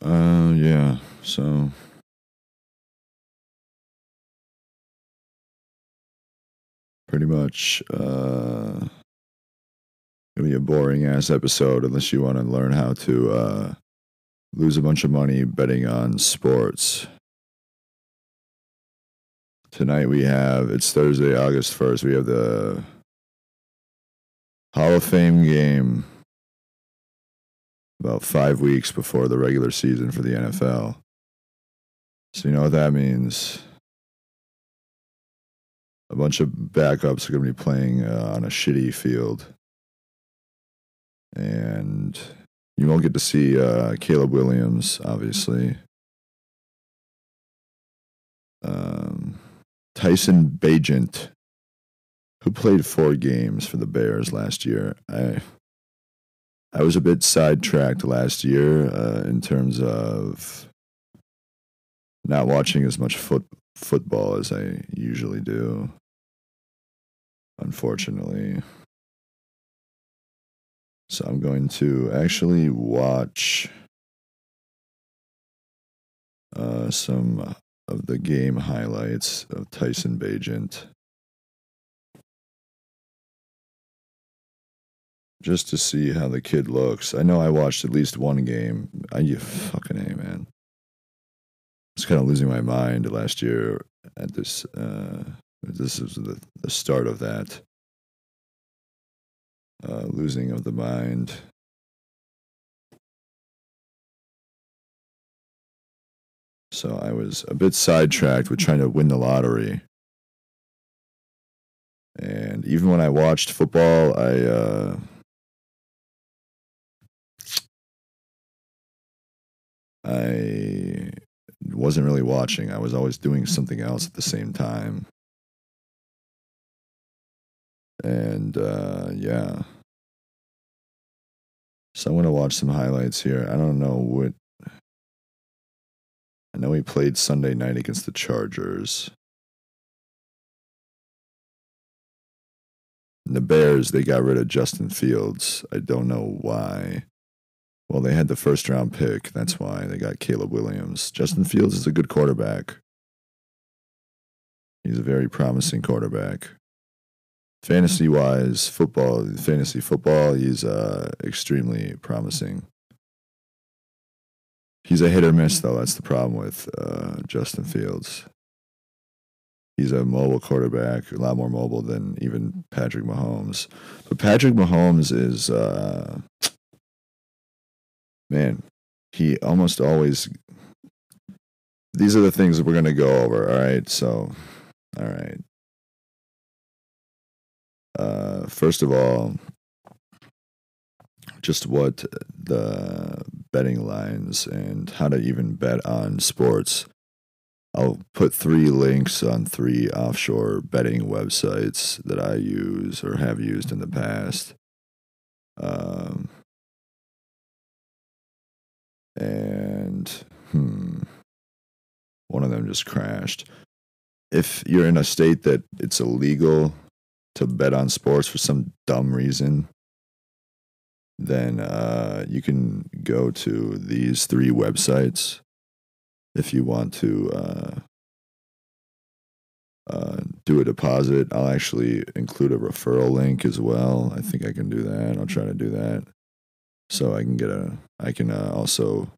Yeah. So pretty much, it'll be a boring ass episode unless you want to learn how to lose a bunch of money betting on sports. Tonight it's Thursday, August 1st. We have the Hall of Fame game about 5 weeks before the regular season for the NFL. So you know what that means. A bunch of backups are going to be playing on a shitty field. And you won't get to see Caleb Williams, obviously. Tyson Bagent, who played 4 games for the Bears last year. I was a bit sidetracked last year in terms of not watching as much football as I usually do, unfortunately. So I'm going to actually watch some of the game highlights of Tyson Bagent just to see how the kid looks. I know I watched at least one game. Fucking A, man. I was kind of losing my mind last year at this. This is the start of that losing of the mind. So I was a bit sidetracked with trying to win the lottery. And even when I watched football, I wasn't really watching. I was always doing something else at the same time. And yeah. So I want to watch some highlights here. I don't know what. I know he played Sunday night against the Chargers. And the Bears, they got rid of Justin Fields. I don't know why. Well, they had the first round pick. That's why they got Caleb Williams. Justin Fields is a good quarterback. He's a very promising quarterback. Fantasy football, he's extremely promising. He's a hit or miss, though. That's the problem with Justin Fields. He's a mobile quarterback, a lot more mobile than even Patrick Mahomes. But Patrick Mahomes is, man, he almost always. These are the things that we're going to go over, all right? So, all right. First of all, just what the betting lines and how to even bet on sports. I'll put 3 links on 3 offshore betting websites that I use or have used in the past. And one of them just crashed. If you're in a state that it's illegal to bet on sports for some dumb reason, then you can go to these 3 websites if you want to do a deposit. I'll actually include a referral link as well. I think I can do that. I'll try to do that so I can also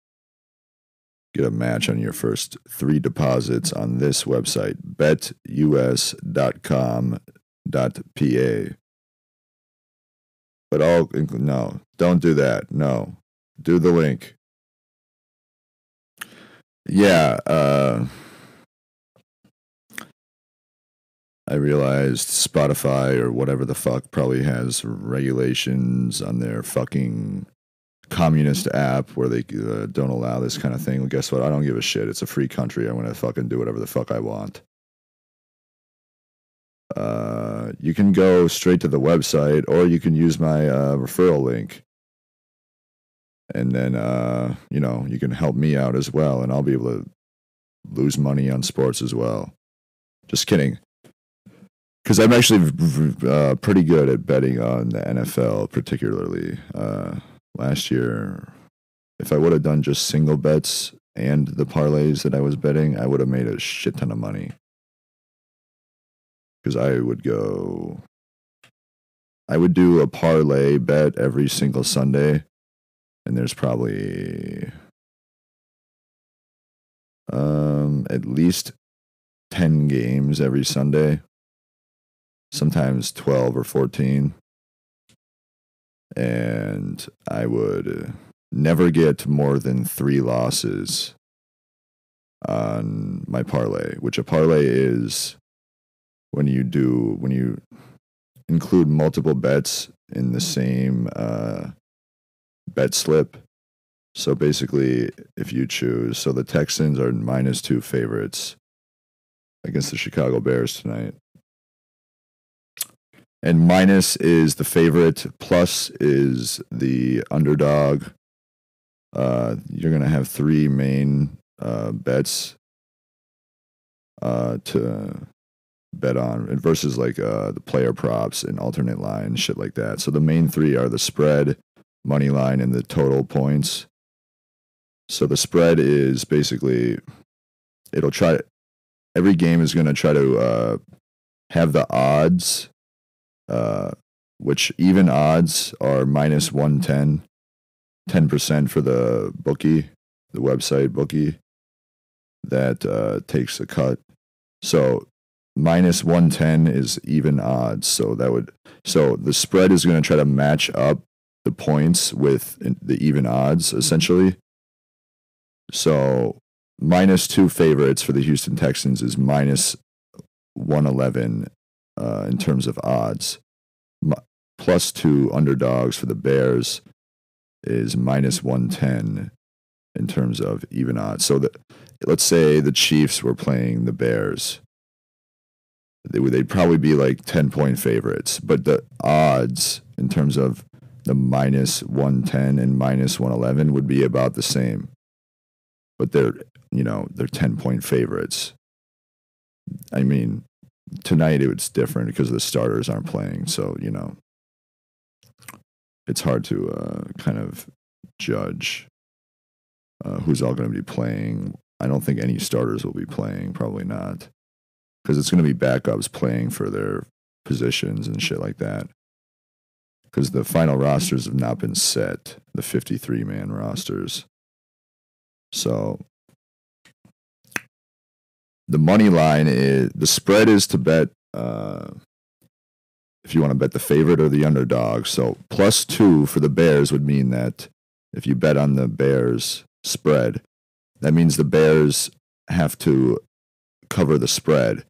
get a match on your first 3 deposits on this website, betus.com.pa. But no, don't do that. No, do the link. Yeah, I realized Spotify or whatever the fuck probably has regulations on their fucking communist app where they don't allow this kind of thing. Well, guess what? I don't give a shit. It's a free country. I'm gonna fucking do whatever the fuck I want. You can go straight to the website, or you can use my referral link. And then, you can help me out as well, and I'll be able to lose money on sports as well. Just kidding. Because I'm actually pretty good at betting on the NFL, particularly. Last year, if I would have done just single bets and the parlays that I was betting, I would have made a shit ton of money. Because I would do a parlay bet every single Sunday, and there's probably at least 10 games every Sunday, sometimes 12 or 14. And I would never get more than 3 losses on my parlay, which a parlay is when you include multiple bets in the same bet slip. So basically, if you choose, so the Texans are -2 favorites against the Chicago Bears tonight. And minus is the favorite, plus is the underdog. You're going to have 3 main bets to bet on versus like the player props and alternate line, shit like that. So the main 3 are the spread, money line, and the total points. So the spread is basically, every game is going to try to have the odds, which even odds are -110, 10% for the bookie, the website bookie, that takes a cut. So -110 is even odds. So the spread is going to try to match up the points with the even odds, essentially. So -2 favorites for the Houston Texans is -111 in terms of odds. +2 underdogs for the Bears is -110 in terms of even odds. So let's say the Chiefs were playing the Bears. They'd probably be like 10-point favorites, but the odds in terms of the -110 and -111 would be about the same. But they're 10-point favorites. I mean, tonight it's different because the starters aren't playing, so it's hard to kind of judge who's all going to be playing. I don't think any starters will be playing, probably not, because it's going to be backups playing for their positions and shit like that. Because the final rosters have not been set, the 53-man rosters. So the money line is, the spread is to bet, if you want to bet the favorite or the underdog. So +2 for the Bears would mean that if you bet on the Bears spread, that means the Bears have to cover the spread.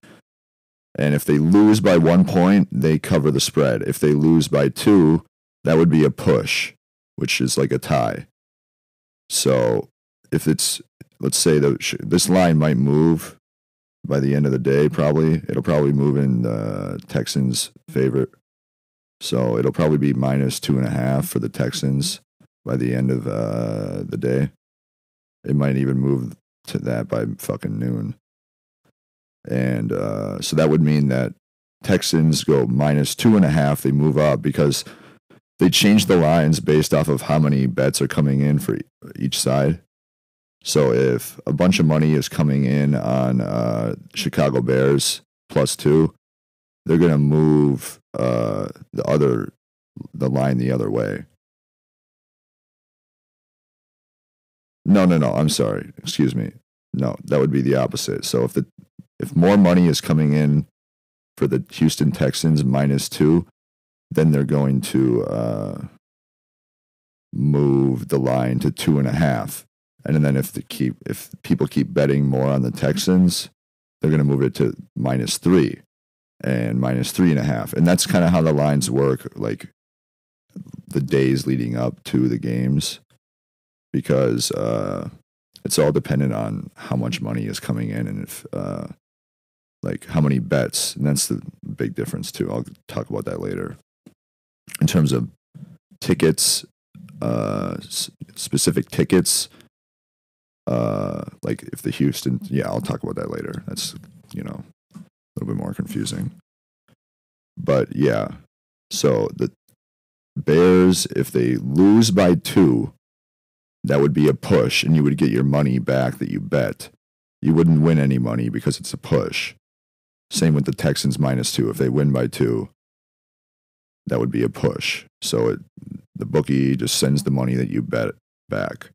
And if they lose by 1 point, they cover the spread. If they lose by 2, that would be a push, which is like a tie. So if it's, let's say this line might move by the end of the day, it'll probably move in the Texans' favor. So it'll probably be -2.5 for the Texans by the end of the day. It might even move to that by fucking noon. And so that would mean that Texans go -2.5. They move up because they change the lines based off of how many bets are coming in for each side. So if a bunch of money is coming in on Chicago Bears +2, they're going to move the line the other way. No, I'm sorry. Excuse me. No, that would be the opposite. So if more money is coming in for the Houston Texans -2, then they're going to move the line to 2.5. And then if people keep betting more on the Texans, they're going to move it to -3 and -3.5. And that's kind of how the lines work, like the days leading up to the games, because it's all dependent on how much money is coming in and if like how many bets. And that's the big difference too. I'll talk about that later. In terms of tickets, specific tickets, like if the Houston, I'll talk about that later. That's, a little bit more confusing. But yeah, so the Bears, if they lose by 2, that would be a push, and you would get your money back that you bet. You wouldn't win any money because it's a push. Same with the Texans -2. If they win by 2, that would be a push. So the bookie just sends the money that you bet back.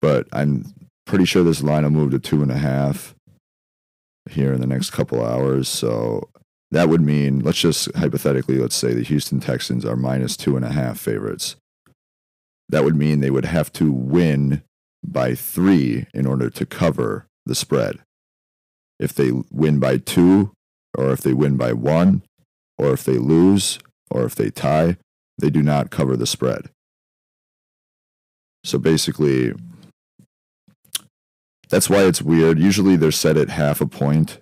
But I'm pretty sure this line will move to 2.5 here in the next couple hours. So that would mean, let's just hypothetically, let's say the Houston Texans are -2.5 favorites. That would mean they would have to win by 3 in order to cover the spread. If they win by 2, or if they win by 1, or if they lose, or if they tie, they do not cover the spread. So basically, that's why it's weird. Usually they're set at half a point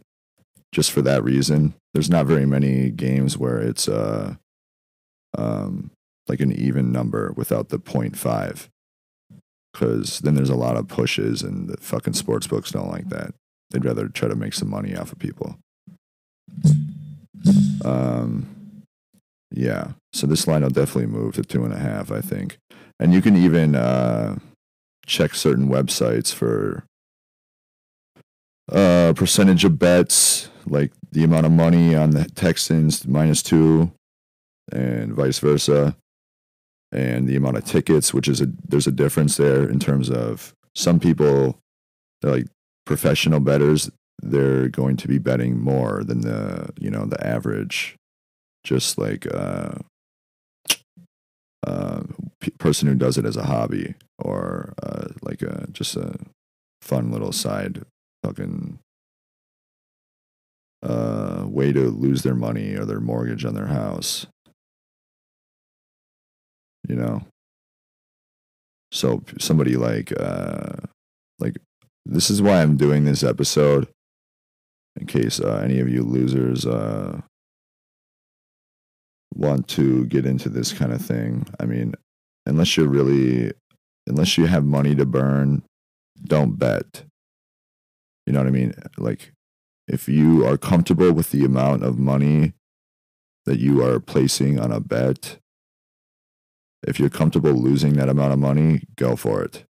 just for that reason. There's not very many games where it's like an even number without the 0.5. Because then there's a lot of pushes, and the fucking sports books don't like that. They'd rather try to make some money off of people. Yeah. So this line will definitely move to 2.5, I think. And you can even check certain websites for percentage of bets, like the amount of money on the Texans -2, and vice versa, and the amount of tickets, which is there's a difference there in terms of some people, they're like professional bettors, they're going to be betting more than the average, just like person who does it as a hobby, or like just a fun little side fucking way to lose their money or their mortgage on their house. So somebody like this is why I'm doing this episode, in case any of you losers want to get into this kind of thing. I mean, unless you have money to burn, don't bet. You know what I mean? Like, if you are comfortable with the amount of money that you are placing on a bet, if you're comfortable losing that amount of money, go for it.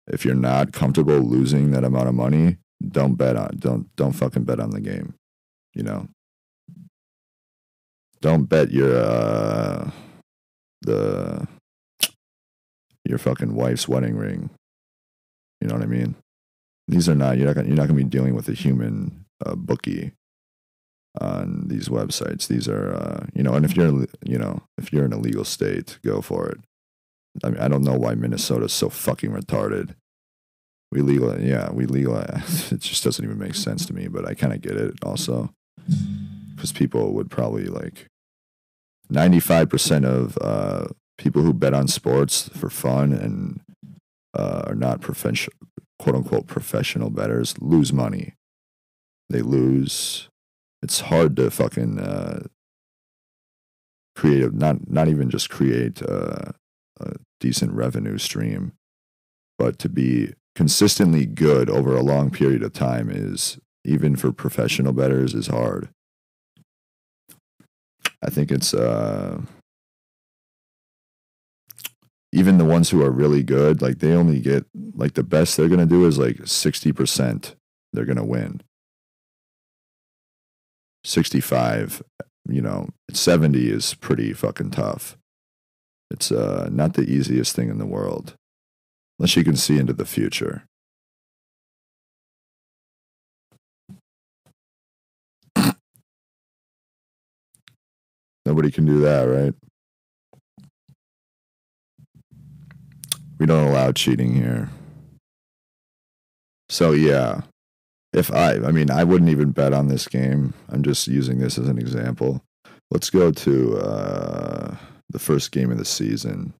If you're not comfortable losing that amount of money, don't fucking bet on the game. Don't bet your fucking wife's wedding ring. You know what I mean? These are not, you're not gonna be dealing with a human bookie on these websites. These are and if you're in a legal state, go for it. I mean, I don't know why Minnesota's so fucking retarded. We legalize. It just doesn't even make sense to me, but I kind of get it also, because people would probably 95% of people who bet on sports for fun and are not quote unquote professional bettors lose money. They lose. It's hard to fucking create not even just create a decent revenue stream, but to be consistently good over a long period of time is, even for professional bettors, is hard. I think it's even the ones who are really good, like they only get, like the best they're gonna do is like 60% they're gonna win. 65, 70 is pretty fucking tough. It's not the easiest thing in the world, unless you can see into the future. Nobody can do that, right? We don't allow cheating here. So yeah, I wouldn't even bet on this game. I'm just using this as an example. Let's go to the first game of the season.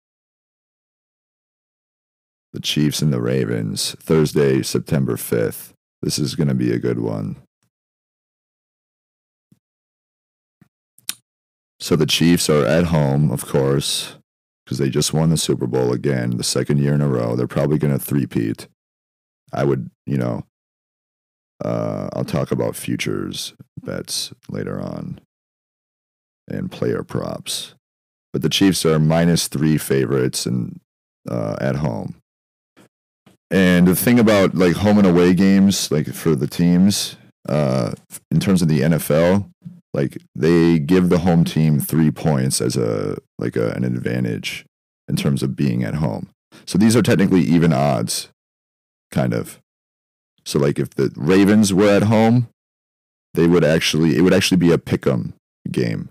The Chiefs and the Ravens, Thursday, September 5th. This is going to be a good one. So the Chiefs are at home, of course, because they just won the Super Bowl again, the second year in a row. They're probably going to three-peat. I would, I'll talk about futures bets later on and player props. But the Chiefs are -3 favorites and at home. And the thing about like home and away games, like for the teams, in terms of the NFL, like they give the home team 3 points as an advantage in terms of being at home. So these are technically even odds, kind of. So like if the Ravens were at home, it would actually be a pick'em game.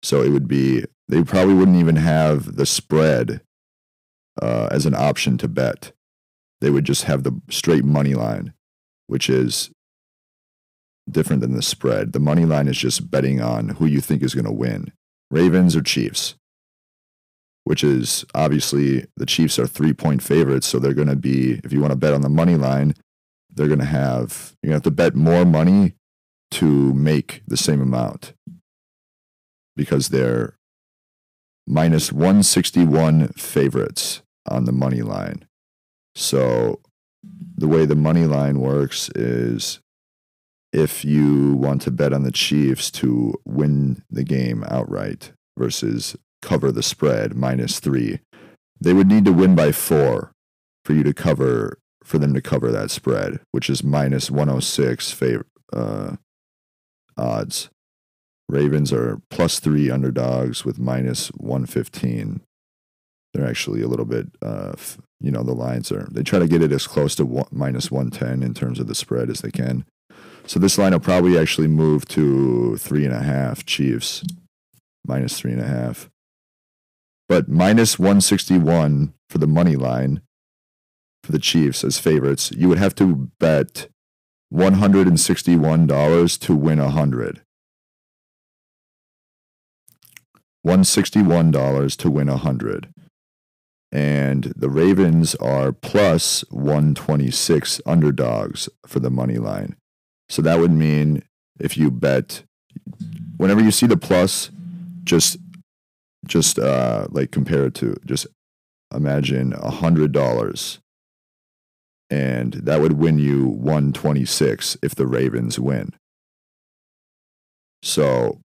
So they probably wouldn't even have the spread as an option to bet. They would just have the straight money line, which is different than the spread. The money line is just betting on who you think is going to win, Ravens or Chiefs, which is obviously the Chiefs are 3-point favorites. So they're going to be, if you want to bet on the money line, you're going to have to bet more money to make the same amount because they're minus 161 favorites on the money line. So the way the money line works is if you want to bet on the Chiefs to win the game outright versus cover the spread -3, they would need to win by 4 for them to cover that spread, which is minus 106 odds. Ravens are +3 underdogs with minus 115. They're actually a little bit, the lines they try to get it as close to minus 110 in terms of the spread as they can. So this line will probably actually move to 3.5 Chiefs, minus 3.5. But minus 161 for the money line for the Chiefs as favorites. You would have to bet $161 to win 100. $161 to win 100. And the Ravens are plus 126 underdogs for the money line. So that would mean if you bet, whenever you see the plus, just compare it to, just imagine $100, and that would win you 126 if the Ravens win. So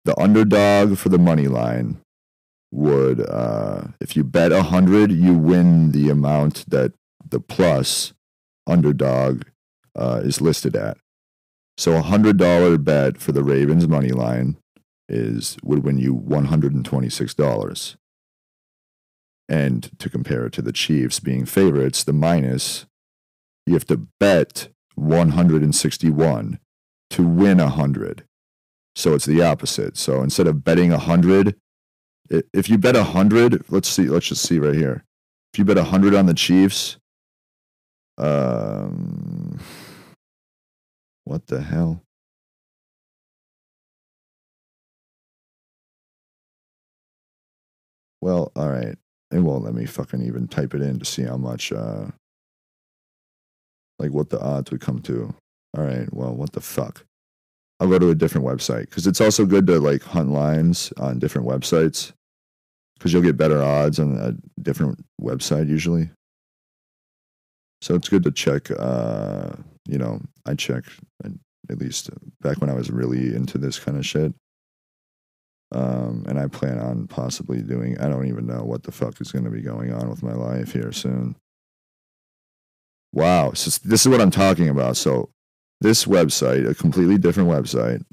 the underdog for the money line would, if you bet 100, you win the amount that the plus underdog is listed at. So $100 bet for the Ravens money line would win you $126. And to compare it to the Chiefs being favorites, the minus, you have to bet 161 to win 100. So it's the opposite. So instead of betting 100, if you bet 100, let's just see right here. If you bet 100 on the Chiefs, what the hell? Well, all right. It won't let me fucking even type it in to see how much, what the odds would come to. All right. Well, what the fuck? I'll go to a different website because it's also good to hunt lines on different websites because you'll get better odds on a different website usually. So it's good to check, I check at least back when I was really into this kind of shit. And I plan on possibly I don't even know what the fuck is going to be going on with my life here soon. Wow. So this is what I'm talking about. So this website, a completely different website,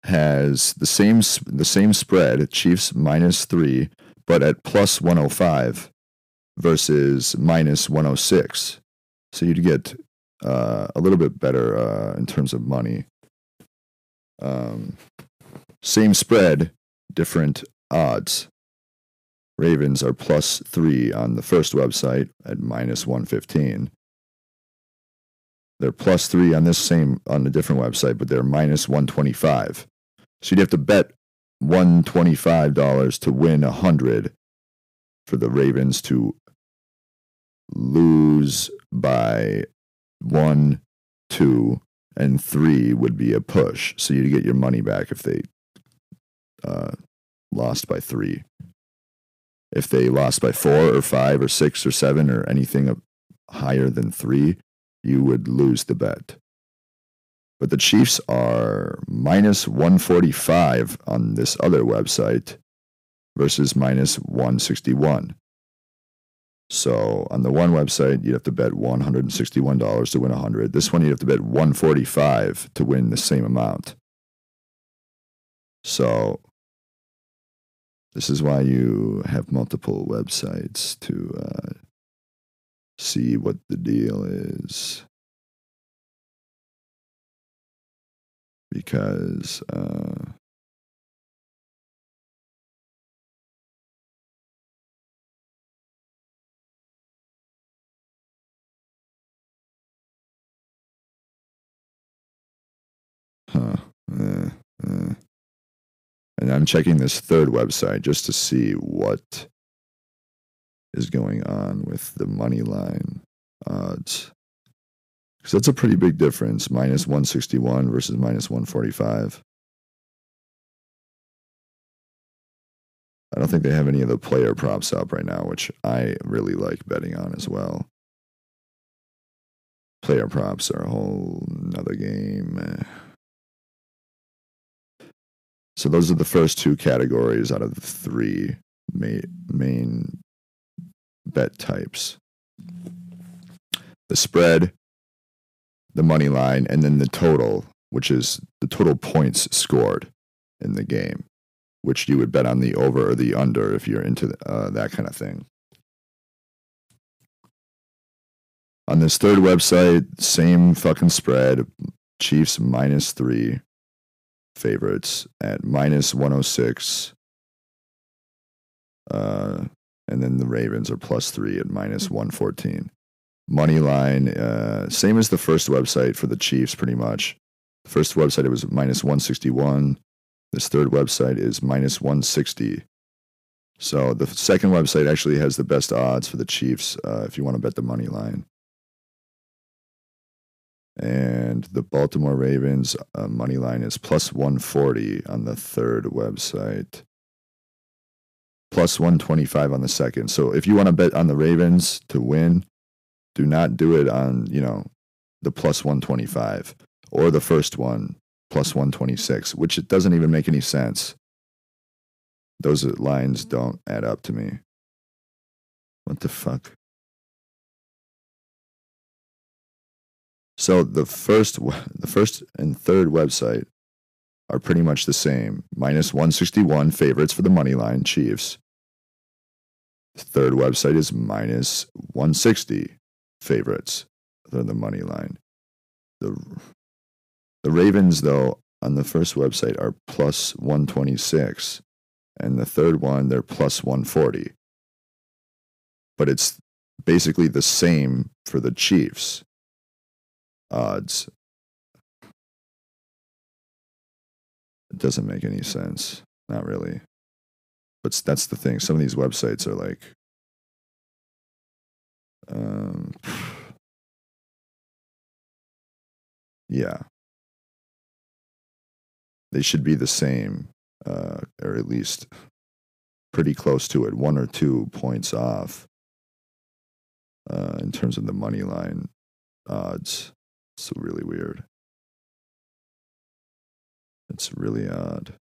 has the same spread, Chiefs -3, but at plus 105 versus minus 106. So you'd get a little bit better in terms of money. Same spread, different odds. Ravens are +3 on the first website at minus 115. They're +3 on the different website, but they're minus 125. So you'd have to bet $125 to win 100 for the Ravens to lose by 1, 2, and 3 would be a push. So you'd get your money back if they lost by 3. If they lost by 4 or 5 or 6 or 7 or anything higher than 3, you would lose the bet. But the Chiefs are minus 145 on this other website versus minus 161. So on the one website, you'd have to bet $161 to win 100. This one, you'd have to bet $145 to win the same amount. So this is why you have multiple websites to see what the deal is. Because huh. Uh, uh. And I'm checking this third website just to see what is going on with the money line odds. Because that's a pretty big difference, minus 161 versus minus 145. I don't think they have any of the player props up right now, which I really like betting on as well. Player props are a whole nother game. So those are the first two categories out of the three main bet types. The spread, the money line, and then the total, which is the total points scored in the game, which you would bet on the over or the under if you're into that kind of thing. On this third website, same fucking spread, Chiefs -3 favorites at -106. And then the Ravens are +3 at -114. Money line, same as the first website for the Chiefs, pretty much. The first website, it was -161. This third website is -160. So the second website actually has the best odds for the Chiefs if you want to bet the money line. And the Baltimore Ravens money line is +140 on the third website. +125 on the second. So if you want to bet on the Ravens to win, do not do it on, the +125 or the first one, +126, which it doesn't even make any sense. Those lines don't add up to me. What the fuck? So the first and third website are pretty much the same. -161 favorites for the money line, Chiefs. The third website is -160 favorites for the money line. The Ravens, though, on the first website are +126, and the third one they're +140. But it's basically the same for the Chiefs odds. It doesn't make any sense. Not really. But that's the thing. Some of these websites are like, yeah. They should be the same, or at least pretty close to it, 1 or 2 points off in terms of the money line odds. It's really weird. It's really odd.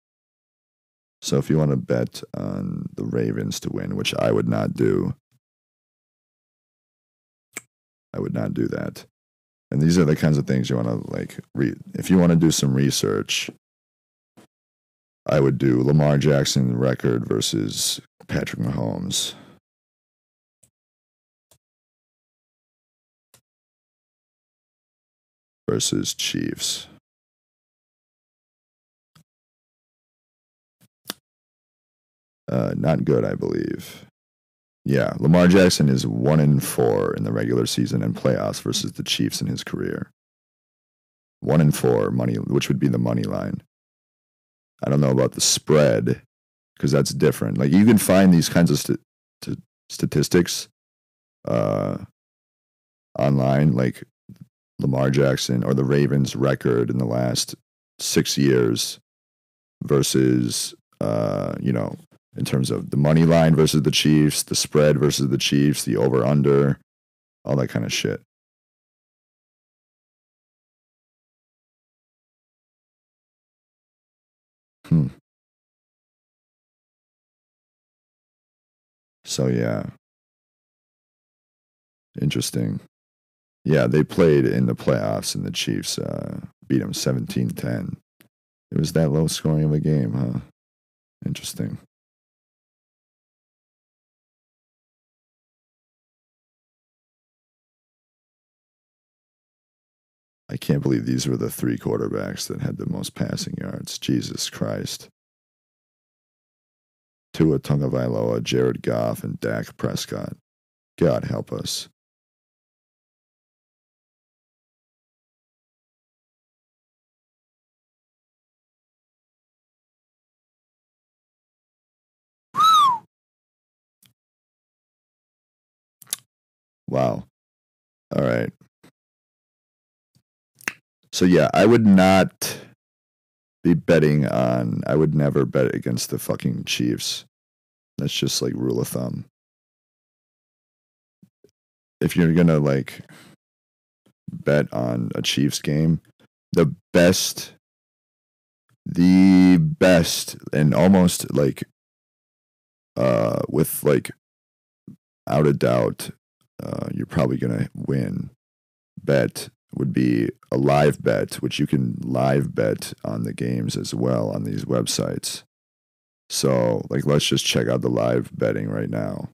So if you want to bet on the Ravens to win, which I would not do, I would not do that. And these are the kinds of things you want to if you want to do some research, I would do Lamar Jackson record versus Patrick Mahomes. Versus Chiefs. Not good, I believe. Yeah, Lamar Jackson is 1-4 in the regular season and playoffs versus the Chiefs in his career. 1-4 money, which would be the money line. I don't know about the spread because that's different. Like you can find these kinds of statistics online, like Lamar Jackson or the Ravens record in the last 6 years versus in terms of the money line versus the Chiefs, the spread versus the Chiefs, the over-under, all that kind of shit. So, yeah. Interesting. Yeah, they played in the playoffs, and the Chiefs beat them 17-10. It was that low scoring of a game, huh? Interesting. I can't believe these were the three quarterbacks that had the most passing yards. Jesus Christ. Tua Tagovailoa, Jared Goff, and Dak Prescott. God help us. Wow. All right. So yeah, I would not be betting on. I would never bet against the fucking Chiefs. That's just like rule of thumb. If you're gonna like bet on a Chiefs game, the best, and almost like with like out of doubt, you're probably gonna win. Bet would be a live bet, which you can live bet on the games as well on these websites. So, like, let's just check out the live betting right now.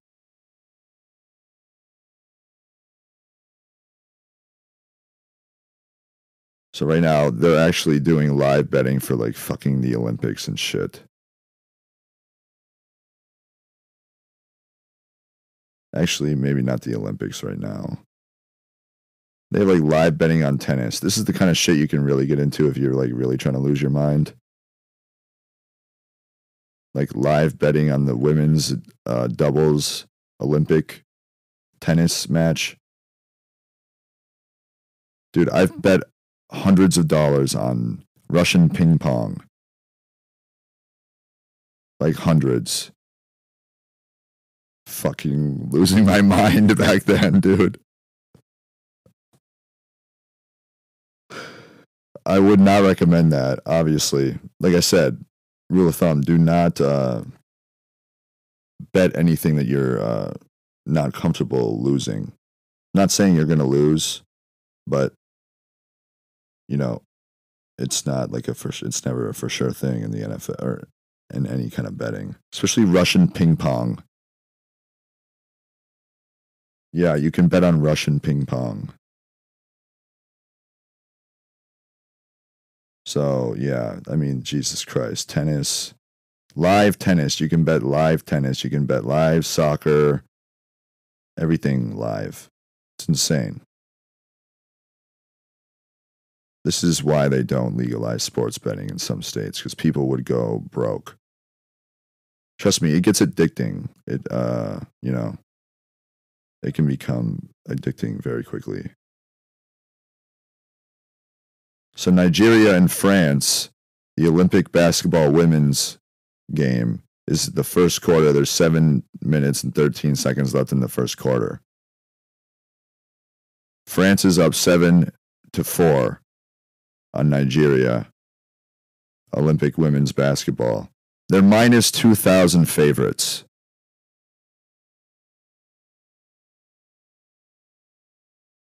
So right now, they're actually doing live betting for like fucking the Olympics and shit. Actually, maybe not the Olympics right now. They have like live betting on tennis. This is the kind of shit you can really get into if you're like really trying to lose your mind. Like live betting on the women's doubles Olympic tennis match. Dude, I've bet hundreds of dollars on Russian ping pong. Like hundreds. Fucking losing my mind back then, dude. I would not recommend that, obviously. Like I said, rule of thumb, do not bet anything that you're not comfortable losing. Not saying you're going to lose, but, you know, it's not like it's never a for sure thing in the NFL or in any kind of betting, especially Russian ping pong. Yeah, you can bet on Russian ping pong. So, yeah, I mean, Jesus Christ. Tennis, live tennis. You can bet live tennis. You can bet live soccer. Everything live. It's insane. This is why they don't legalize sports betting in some states, because people would go broke. Trust me, it gets addicting. It, it can become addicting very quickly. So Nigeria and France, the Olympic basketball women's game is the first quarter. There's 7 minutes and 13 seconds left in the first quarter. France is up 7-4 on Nigeria. Olympic women's basketball. They're minus 2,000 favorites.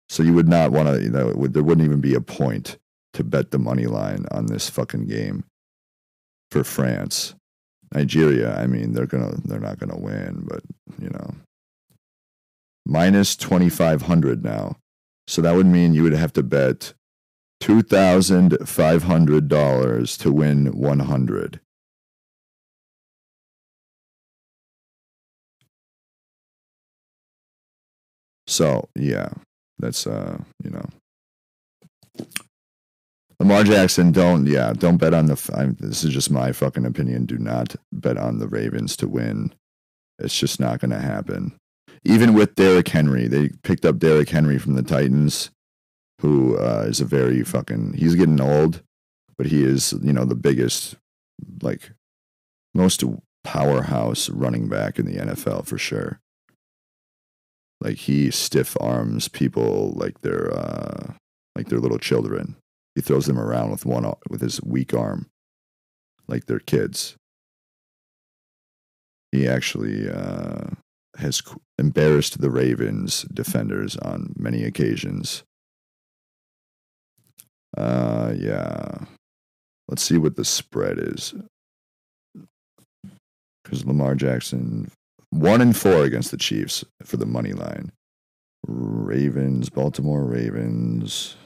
So you would not want to, there wouldn't even be a point to bet the money line on this fucking game for France. Nigeria, I mean, they're not gonna win, but minus 2,500 now. So that would mean you would have to bet $2,500 to win 100. So yeah, that's Lamar Jackson, don't bet on this is just my fucking opinion. Do not bet on the Ravens to win. It's just not going to happen. Even with Derrick Henry, they picked up Derrick Henry from the Titans, who is a very fucking, he's getting old, but he is, the biggest, like, most powerhouse running back in the NFL for sure. Like, he stiff arms people like they're little children. He throws them around with his weak arm, like they're kids. He actually has embarrassed the Ravens defenders on many occasions. Yeah. Let's see what the spread is. Because Lamar Jackson, 1-4 against the Chiefs for the money line. Ravens, Baltimore Ravens.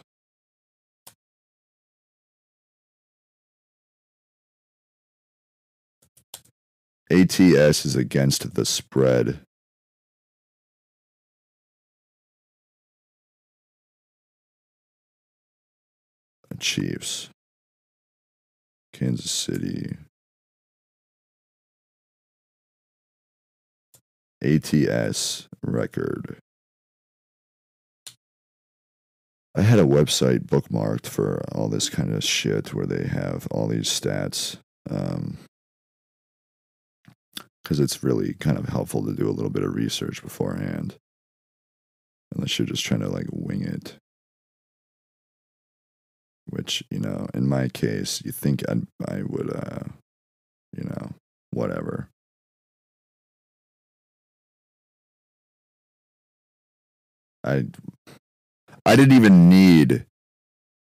ATS is against the spread. Chiefs. Kansas City. ATS record. I had a website bookmarked for all this kind of shit where they have all these stats. Because it's really kind of helpful to do a little bit of research beforehand. Unless you're just trying to like wing it. Which, you know, in my case, you think I would, you know, whatever. I didn't even need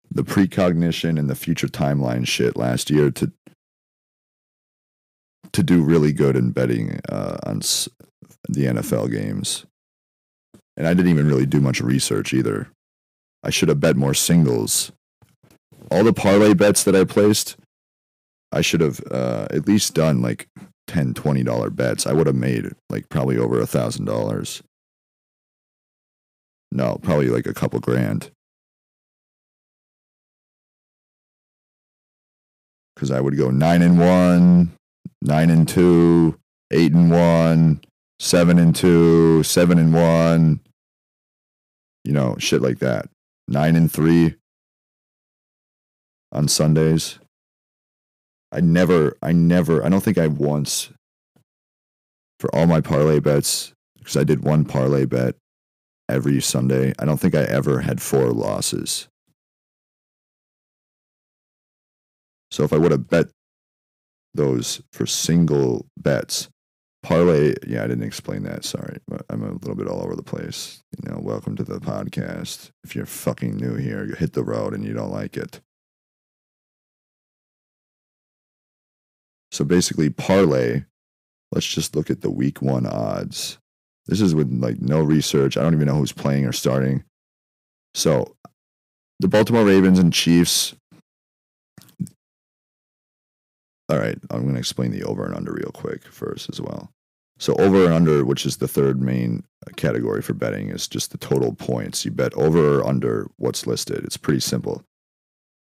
the precognition and the future timeline shit last year to do really good in betting on the NFL games. And I didn't even really do much research either. I should have bet more singles. All the parlay bets that I placed, I should have at least done like $10, $20 bets. I would have made like probably over $1,000. No, probably like a couple grand. Because I would go 9-1, 9-2, 8-1, 7-2, 7-1. You know, shit like that. 9-3 on Sundays. I don't think I once, for all my parlay bets, because I did one parlay bet every Sunday, I don't think I ever had 4 losses. So if I would have bet those for single bets, parlay, yeah, I didn't explain that, sorry, but I'm a little bit all over the place. You know, welcome to the podcast. If you're fucking new here, you hit the road and you don't like it. So basically, parlay, let's just look at the week 1 odds. This is with like no research. I don't even know who's playing or starting. So the Baltimore Ravens and Chiefs. All right, I'm going to explain the over and under real quick first as well. So over and under, which is the third main category for betting, is just the total points. You bet over or under what's listed. It's pretty simple.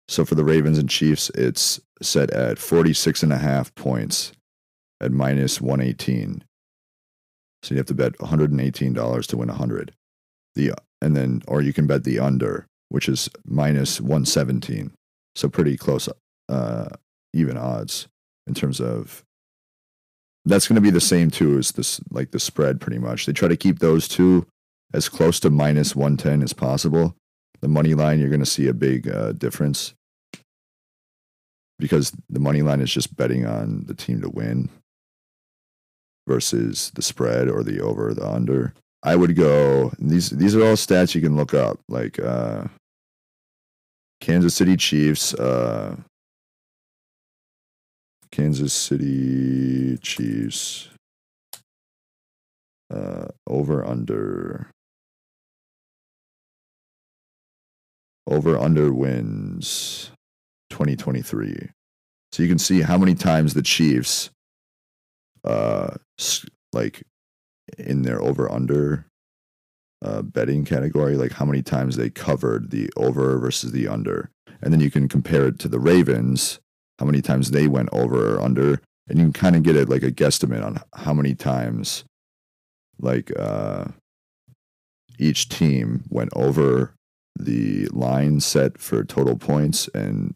So for the Ravens and Chiefs, it's set at 46.5 points at minus 118. So you have to bet $118 to win 100. Or you can bet the under, which is minus 117. So pretty close, even odds in terms of. That's going to be the same too as this, like the spread, pretty much. They try to keep those two as close to minus 110 as possible. The money line, you're going to see a big difference because the money line is just betting on the team to win versus the spread or the over or the under. I would go, these are all stats you can look up, like Kansas City Chiefs, over under wins 2023. So you can see how many times the Chiefs like in their over under betting category, like how many times they covered the over versus the under. And then you can compare it to the Ravens, how many times they went over or under, and you can kind of get it like a guesstimate on how many times like each team went over the line set for total points and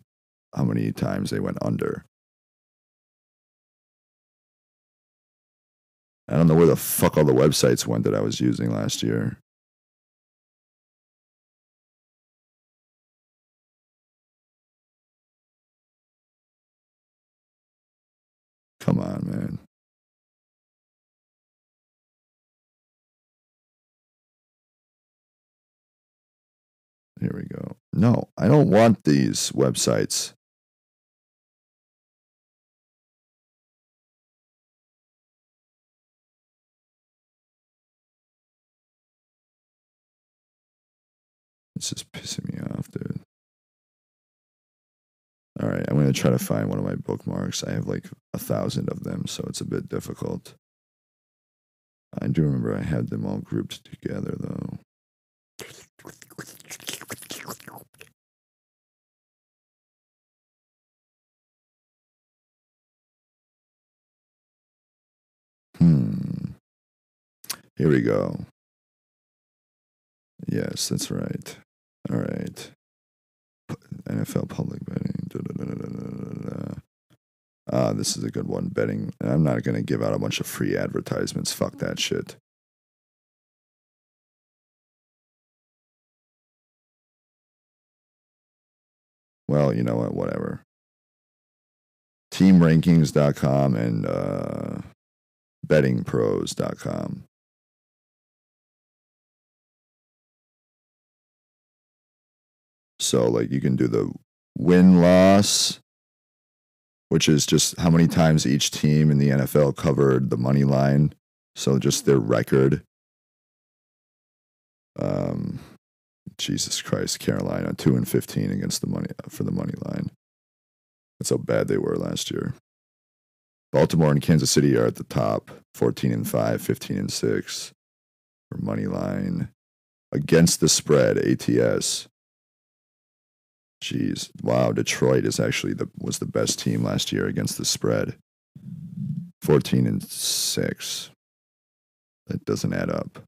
how many times they went under. I don't know where the fuck all the websites went that I was using last year. Come on, man. Here we go. No, I don't want these websites. This is pissing me off, dude. All right, I'm going to try to find one of my bookmarks. I have like 1,000 of them, so it's a bit difficult. I do remember I had them all grouped together, though. Here we go. Yes, that's right. All right. NFL public betting. This is a good one. Betting. I'm not going to give out a bunch of free advertisements. Fuck that shit. Well, you know what? Whatever. TeamRankings.com and BettingPros.com. So, like, you can do the win-loss, which is just how many times each team in the NFL covered the money line. So, just their record. Jesus Christ, Carolina 2-15 against the money for the money line. That's how bad they were last year. Baltimore and Kansas City are at the top, 14-5, 15-6 for money line against the spread. ATS. Jeez, wow! Detroit is actually was the best team last year against the spread. 14-6. That doesn't add up.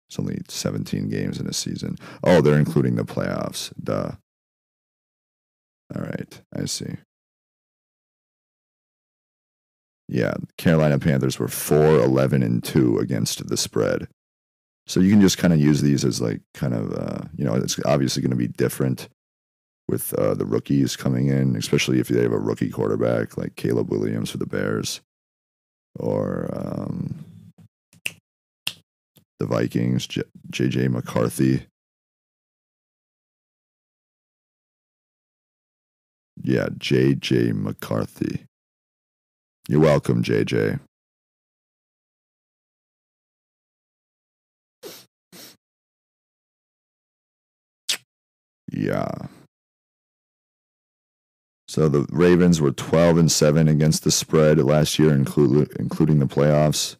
It's only 17 games in a season. Oh, they're including the playoffs. Duh. All right, I see. Yeah, Carolina Panthers were 4-11-2 against the spread. So you can just kind of use these as like kind of, it's obviously going to be different with the rookies coming in, especially if they have a rookie quarterback like Caleb Williams for the Bears or the Vikings, J.J. McCarthy. Yeah, J.J. McCarthy. You're welcome, J.J. Yeah. So the Ravens were 12-7 against the spread last year, including the playoffs.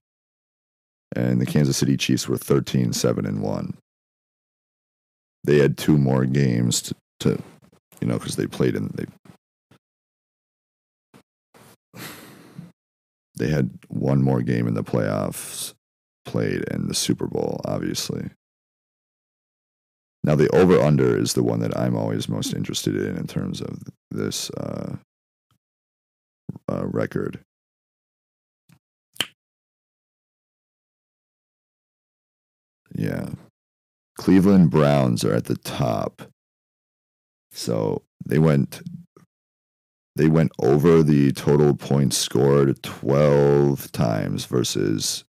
And the Kansas City Chiefs were 13-7-1. They had 2 more games to because they played they had 1 more game in the playoffs played in the Super Bowl, obviously. Now the over-under is the one that I'm always most interested in terms of this record. Yeah. Cleveland Browns are at the top. So they went over the total points scored 12 times versus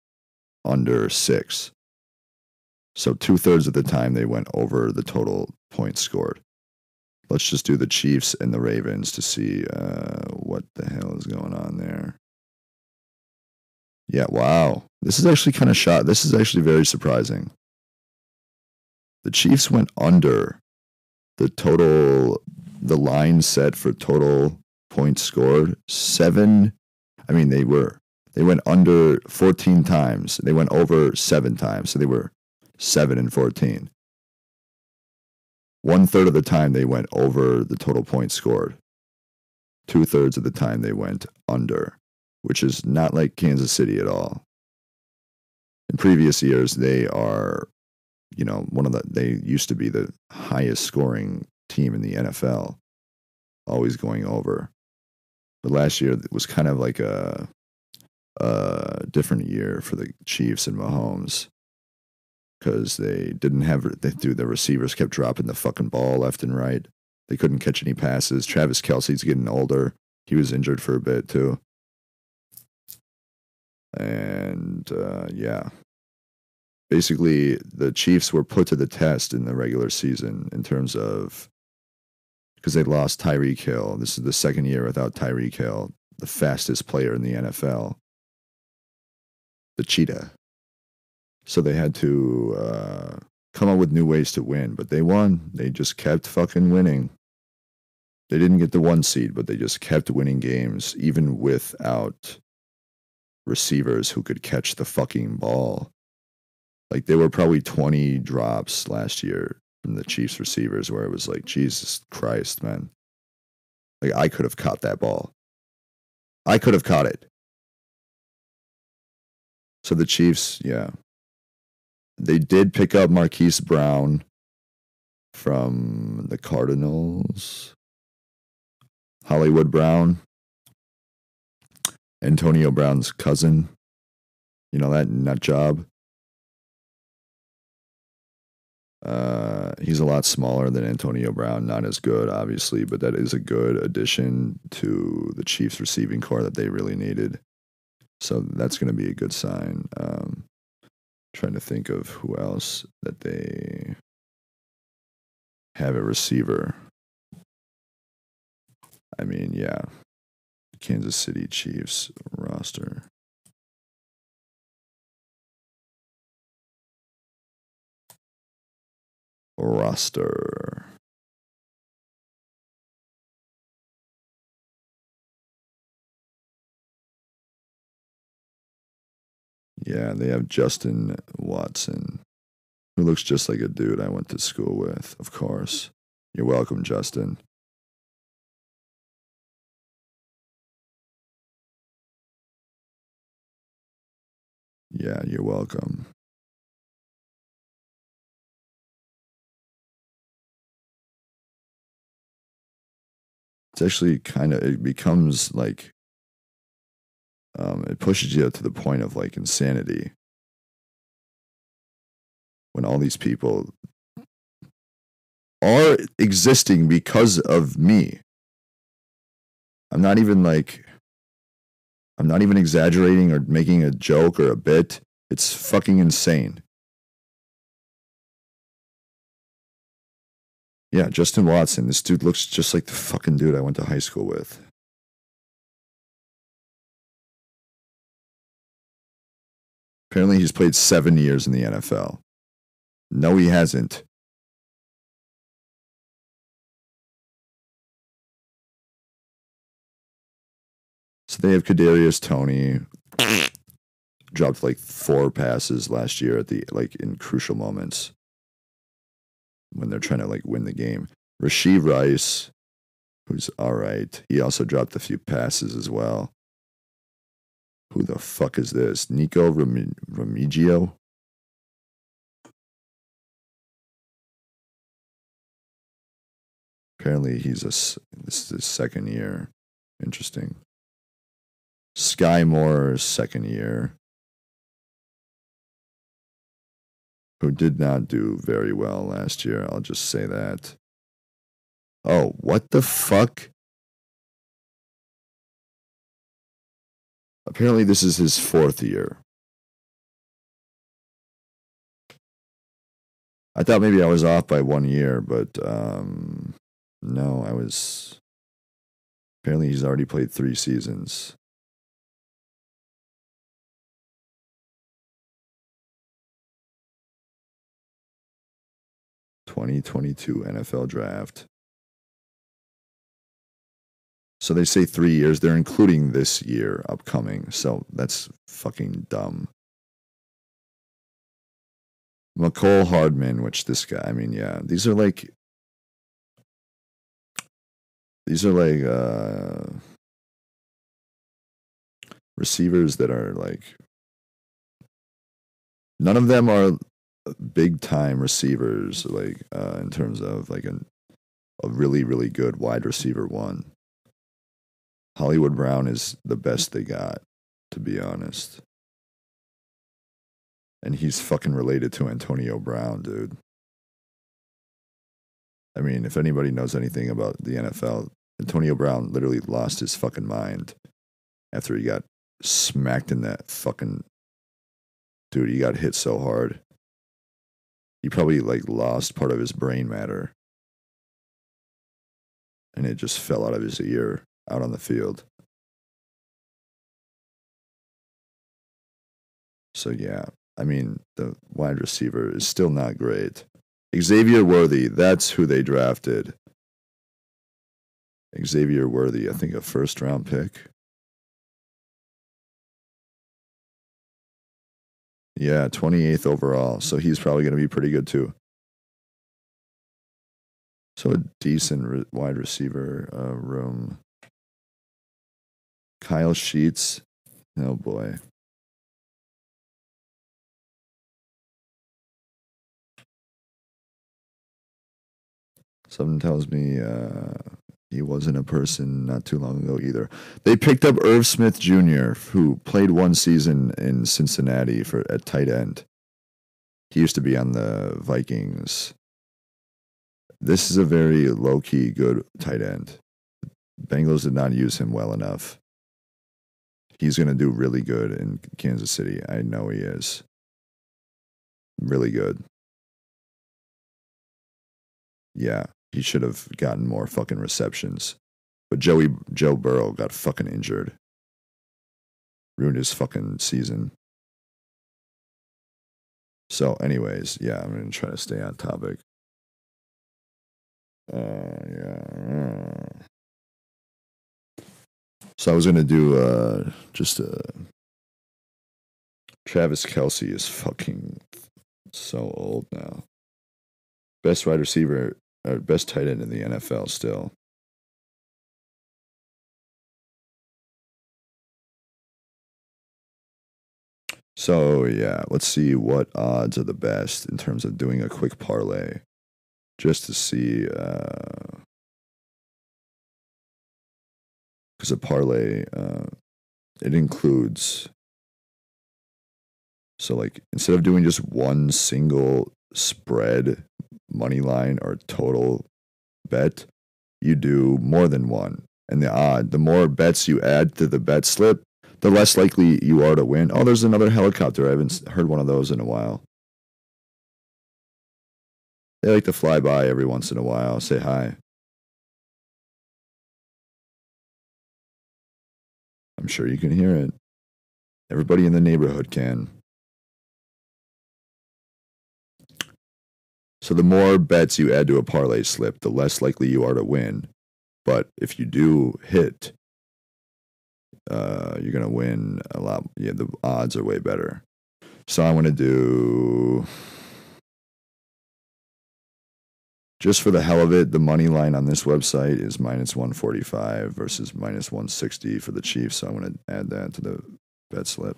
under 6. So 2/3 of the time they went over the total points scored. Let's just do the Chiefs and the Ravens to see what the hell is going on there. Yeah, wow. This is actually kind of shot. This is actually very surprising. The Chiefs went under the line set for total points scored. They went under 14 times. They went over 7 times. So they were 7-14. 1/3 of the time they went over the total points scored. 2/3 of the time they went under, which is not like Kansas City at all. In previous years, they are, they used to be the highest scoring team in the NFL, always going over. But last year it was kind of like a different year for the Chiefs and Mahomes because the receivers kept dropping the fucking ball left and right. They couldn't catch any passes. Travis Kelce's getting older. He was injured for a bit too. And yeah. basically the Chiefs were put to the test in the regular season in terms of because they lost Tyreek Hill. This is the second year without Tyreek Hill, the fastest player in the NFL, the cheetah. So they had to come up with new ways to win, but they won. They just kept fucking winning. They didn't get the 1 seed, but they just kept winning games, even without receivers who could catch the fucking ball. Like, there were probably 20 drops last year from the Chiefs receivers where it was like, Jesus Christ, man. Like, I could have caught that ball. I could have caught it. So the Chiefs, yeah. They did pick up Marquise Brown from the Cardinals. Hollywood Brown. Antonio Brown's cousin. You know that nut job? He's a lot smaller than Antonio Brown. Not as good, obviously, but that is a good addition to the Chiefs receiving core that they really needed. So that's going to be a good sign. Trying to think of who else that they have a receiver. I mean, yeah. Kansas City Chiefs roster. Yeah, they have Justin Watson, who looks just like a dude I went to school with, of course. You're welcome, Justin. Yeah, you're welcome. It's actually kind of, it becomes like, it pushes you to the point of like insanity. When all these people are existing because of me. I'm not even exaggerating or making a joke or a bit. It's fucking insane. Yeah, Justin Watson. This dude looks just like the fucking dude I went to high school with. Apparently he's played 7 years in the NFL. No, he hasn't. So they have Kadarius Toney. Dropped like 4 passes last year at the in crucial moments when they're trying to like win the game. Rashee Rice, who's all right. He also dropped a few passes as well. Who the fuck is this? Nico Remigio? Apparently this is his second year. Interesting. Sky Moore's second year, who did not do very well last year. I'll just say that. Oh, what the fuck? Apparently this is his 4th year. I thought maybe I was off by 1 year, but no, I was. Apparently he's already played 3 seasons. (2022) NFL Draft. So they say 3 years. They're including this year upcoming. So that's fucking dumb. McCole Hardman, which this guy, I mean, yeah, these are like receivers that are like, none of them are big time receivers, like in terms of like a really, really good wide receiver one. Hollywood Brown is the best they got, to be honest. And he's fucking related to Antonio Brown, dude. I mean, if anybody knows anything about the NFL, Antonio Brown literally lost his fucking mind after he got smacked in that fucking... Dude, he got hit so hard. He probably like lost part of his brain matter, and it just fell out of his ear out on the field. So yeah, I mean the wide receiver is still not great. Xavier Worthy, that's who they drafted. Xavier Worthy, I think a first round pick. Yeah, 28th overall. So he's probably going to be pretty good too. So a decent wide receiver room. Kyle Sheets. Oh boy. Something tells me he wasn't a person not too long ago either. They picked up Irv Smith Jr., who played one season in Cincinnati at tight end. He used to be on the Vikings. This is a very low-key good tight end. Bengals did not use him well enough. He's going to do really good in Kansas City. I know he is. Really good. Yeah, he should have gotten more fucking receptions. But Joe Burrow got fucking injured. Ruined his fucking season. So, anyways, yeah, I'm going to try to stay on topic. Yeah. So I was going to do just Travis Kelce is fucking so old now. Best wide receiver, or best tight end in the NFL still. So yeah, let's see what odds are the best in terms of doing a quick parlay, just to see. Because a parlay, it includes. So like instead of doing just one single spread, money line or total bet, you do more than one. And the more bets you add to the bet slip, the less likely you are to win. Oh, there's another helicopter. I haven't heard one of those in a while. They like to fly by every once in a while, say hi. I'm sure you can hear it. Everybody in the neighborhood can. So the more bets you add to a parlay slip, the less likely you are to win. But if you do hit, you're gonna win a lot. Yeah, the odds are way better. So I'm gonna do, just for the hell of it, the money line on this website is minus 145 versus minus 160 for the Chiefs. So I'm gonna add that to the bet slip.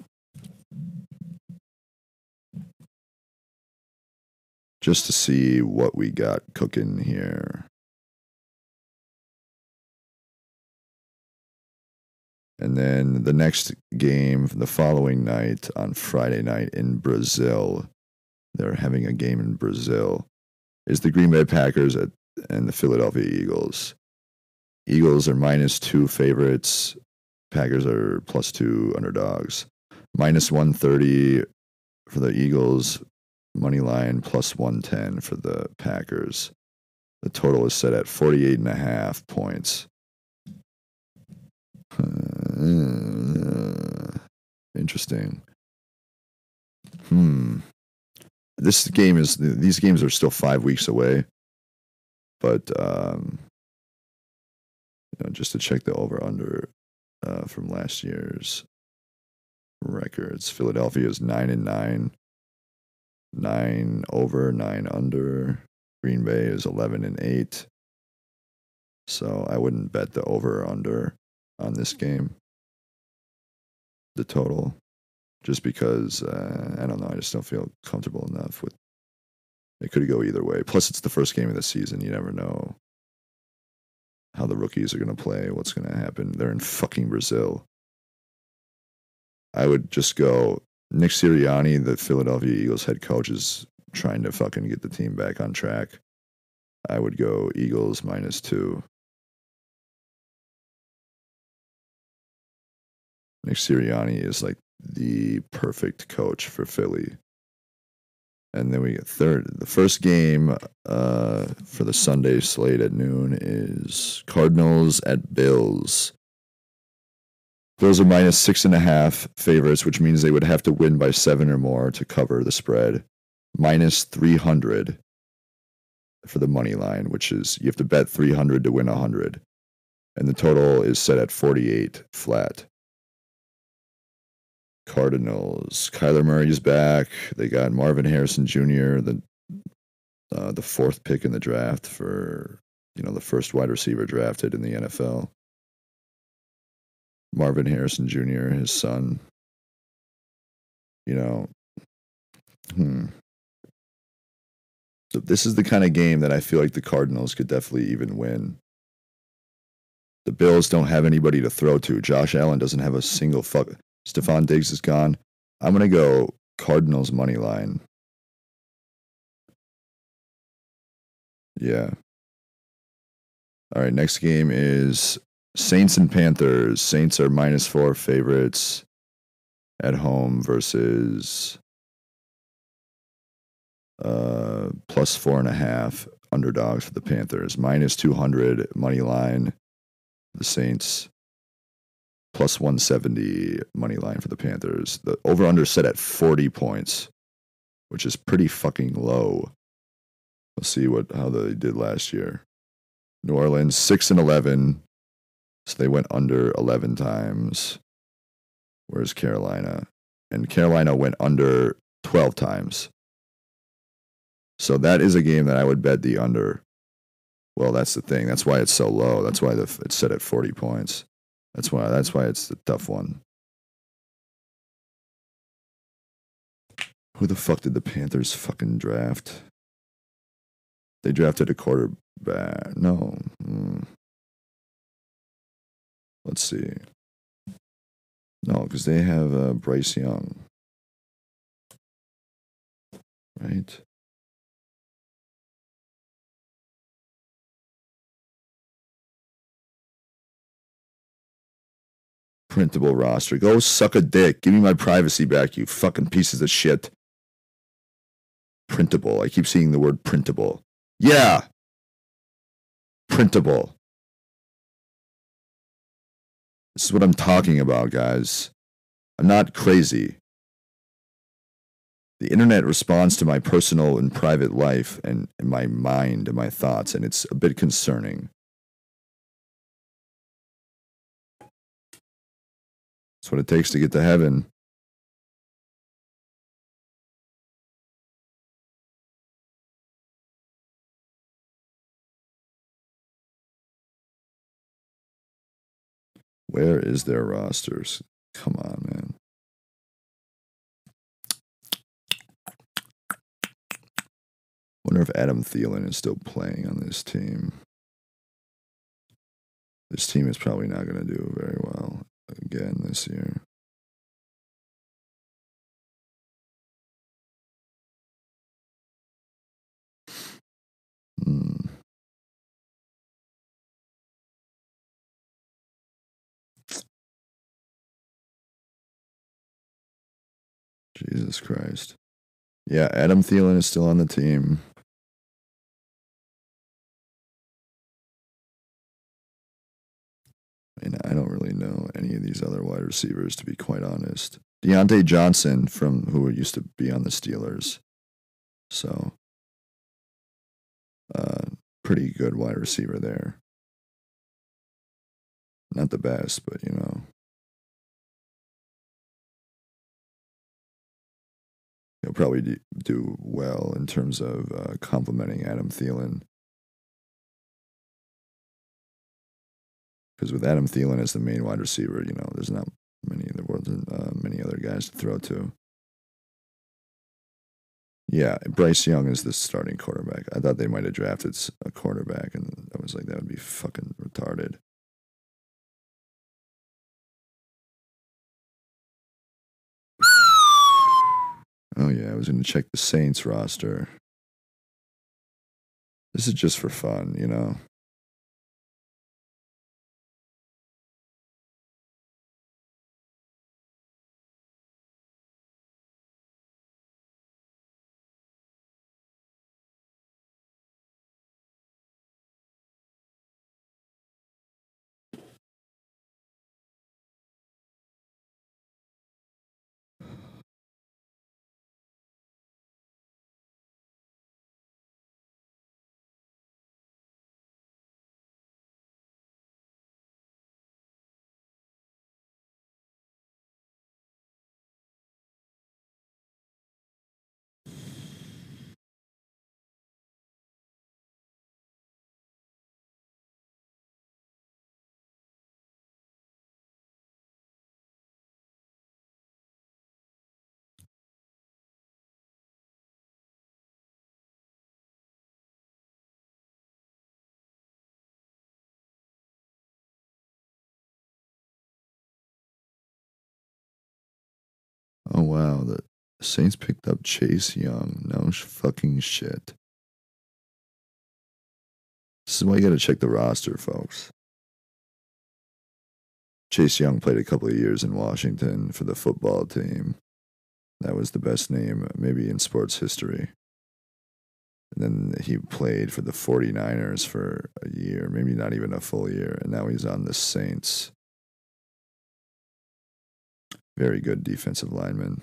Just to see what we got cooking here. And then the next game, the following night, on Friday night in Brazil, they're having a game in Brazil, is the Green Bay Packers and the Philadelphia Eagles. Eagles are -2 favorites. Packers are +2 underdogs. -130 for the Eagles. Money line +110 for the Packers. The total is set at 48.5 points. Interesting. These games are still 5 weeks away, but just to check the over under from last year's records, Philadelphia is 9-9, 9 over, 9 under. Green Bay is 11-8. So I wouldn't bet the over or under on this game, the total, just because I don't know. I just don't feel comfortable enough with. It could go either way. Plus, it's the first game of the season. You never know how the rookies are going to play, what's going to happen. They're in fucking Brazil. I would just go. Nick Sirianni, the Philadelphia Eagles head coach, is trying to fucking get the team back on track. I would go Eagles -2. Nick Sirianni is like the perfect coach for Philly. And then we get third. The first game for the Sunday slate at noon is Cardinals at Bills. Bills are minus 6.5 favorites, which means they would have to win by 7 or more to cover the spread. Minus 300 for the money line, which is you have to bet 300 to win 100. And the total is set at 48 flat. Cardinals. Kyler Murray's back. They got Marvin Harrison Jr., the fourth pick in the draft for, the first wide receiver drafted in the NFL. Marvin Harrison Jr., his son. So this is the kind of game that I feel like the Cardinals could definitely even win. The Bills don't have anybody to throw to. Josh Allen doesn't have a single fuck. Stephon Diggs is gone. I'm going to go Cardinals money line. Yeah. All right, next game is Saints and Panthers. Saints are minus 4 favorites at home versus plus 4.5 underdogs for the Panthers. Minus 200 money line. The Saints. Plus 170 money line for the Panthers. The over-under set at 40 points, which is pretty fucking low. We'll see how they did last year. New Orleans 6-11, so they went under 11 times. Where's Carolina? And Carolina went under 12 times. So that is a game that I would bet the under. Well, that's the thing. That's why it's so low. That's why it's set at 40 points. That's why it's the tough one. Who the fuck did the Panthers fucking draft? They drafted a quarterback. No. Let's see. No, because they have Bryce Young. Right? Printable roster. Go suck a dick. Give me my privacy back, you fucking pieces of shit. Printable. I keep seeing the word printable. Yeah. Printable. This is what I'm talking about, guys. I'm not crazy. The internet responds to my personal and private life and my mind and my thoughts, and it's a bit concerning. That's what it takes to get to heaven. Where is their rosters? Come on, man. Wonder if Adam Thielen is still playing on this team. This team is probably not going to do very well again this year. Jesus Christ. Yeah, Adam Thielen is still on the team. And I don't really know any of these other wide receivers, to be quite honest. Deontay Johnson, who used to be on the Steelers. So, pretty good wide receiver there. Not the best, but he'll probably do well in terms of complimenting Adam Thielen. Because with Adam Thielen as the main wide receiver, there's not there wasn't many other guys to throw to. Yeah, Bryce Young is the starting quarterback. I thought they might have drafted a quarterback, and I was like, that would be fucking retarded. Oh yeah, I was going to check the Saints roster. This is just for fun, Oh, wow. The Saints picked up Chase Young. No fucking shit. This is why you got to check the roster, folks. Chase Young played a couple of years in Washington for the football team. That was the best name, maybe in sports history. And then he played for the 49ers for a year, maybe not even a full year. And now he's on the Saints. Very good defensive lineman.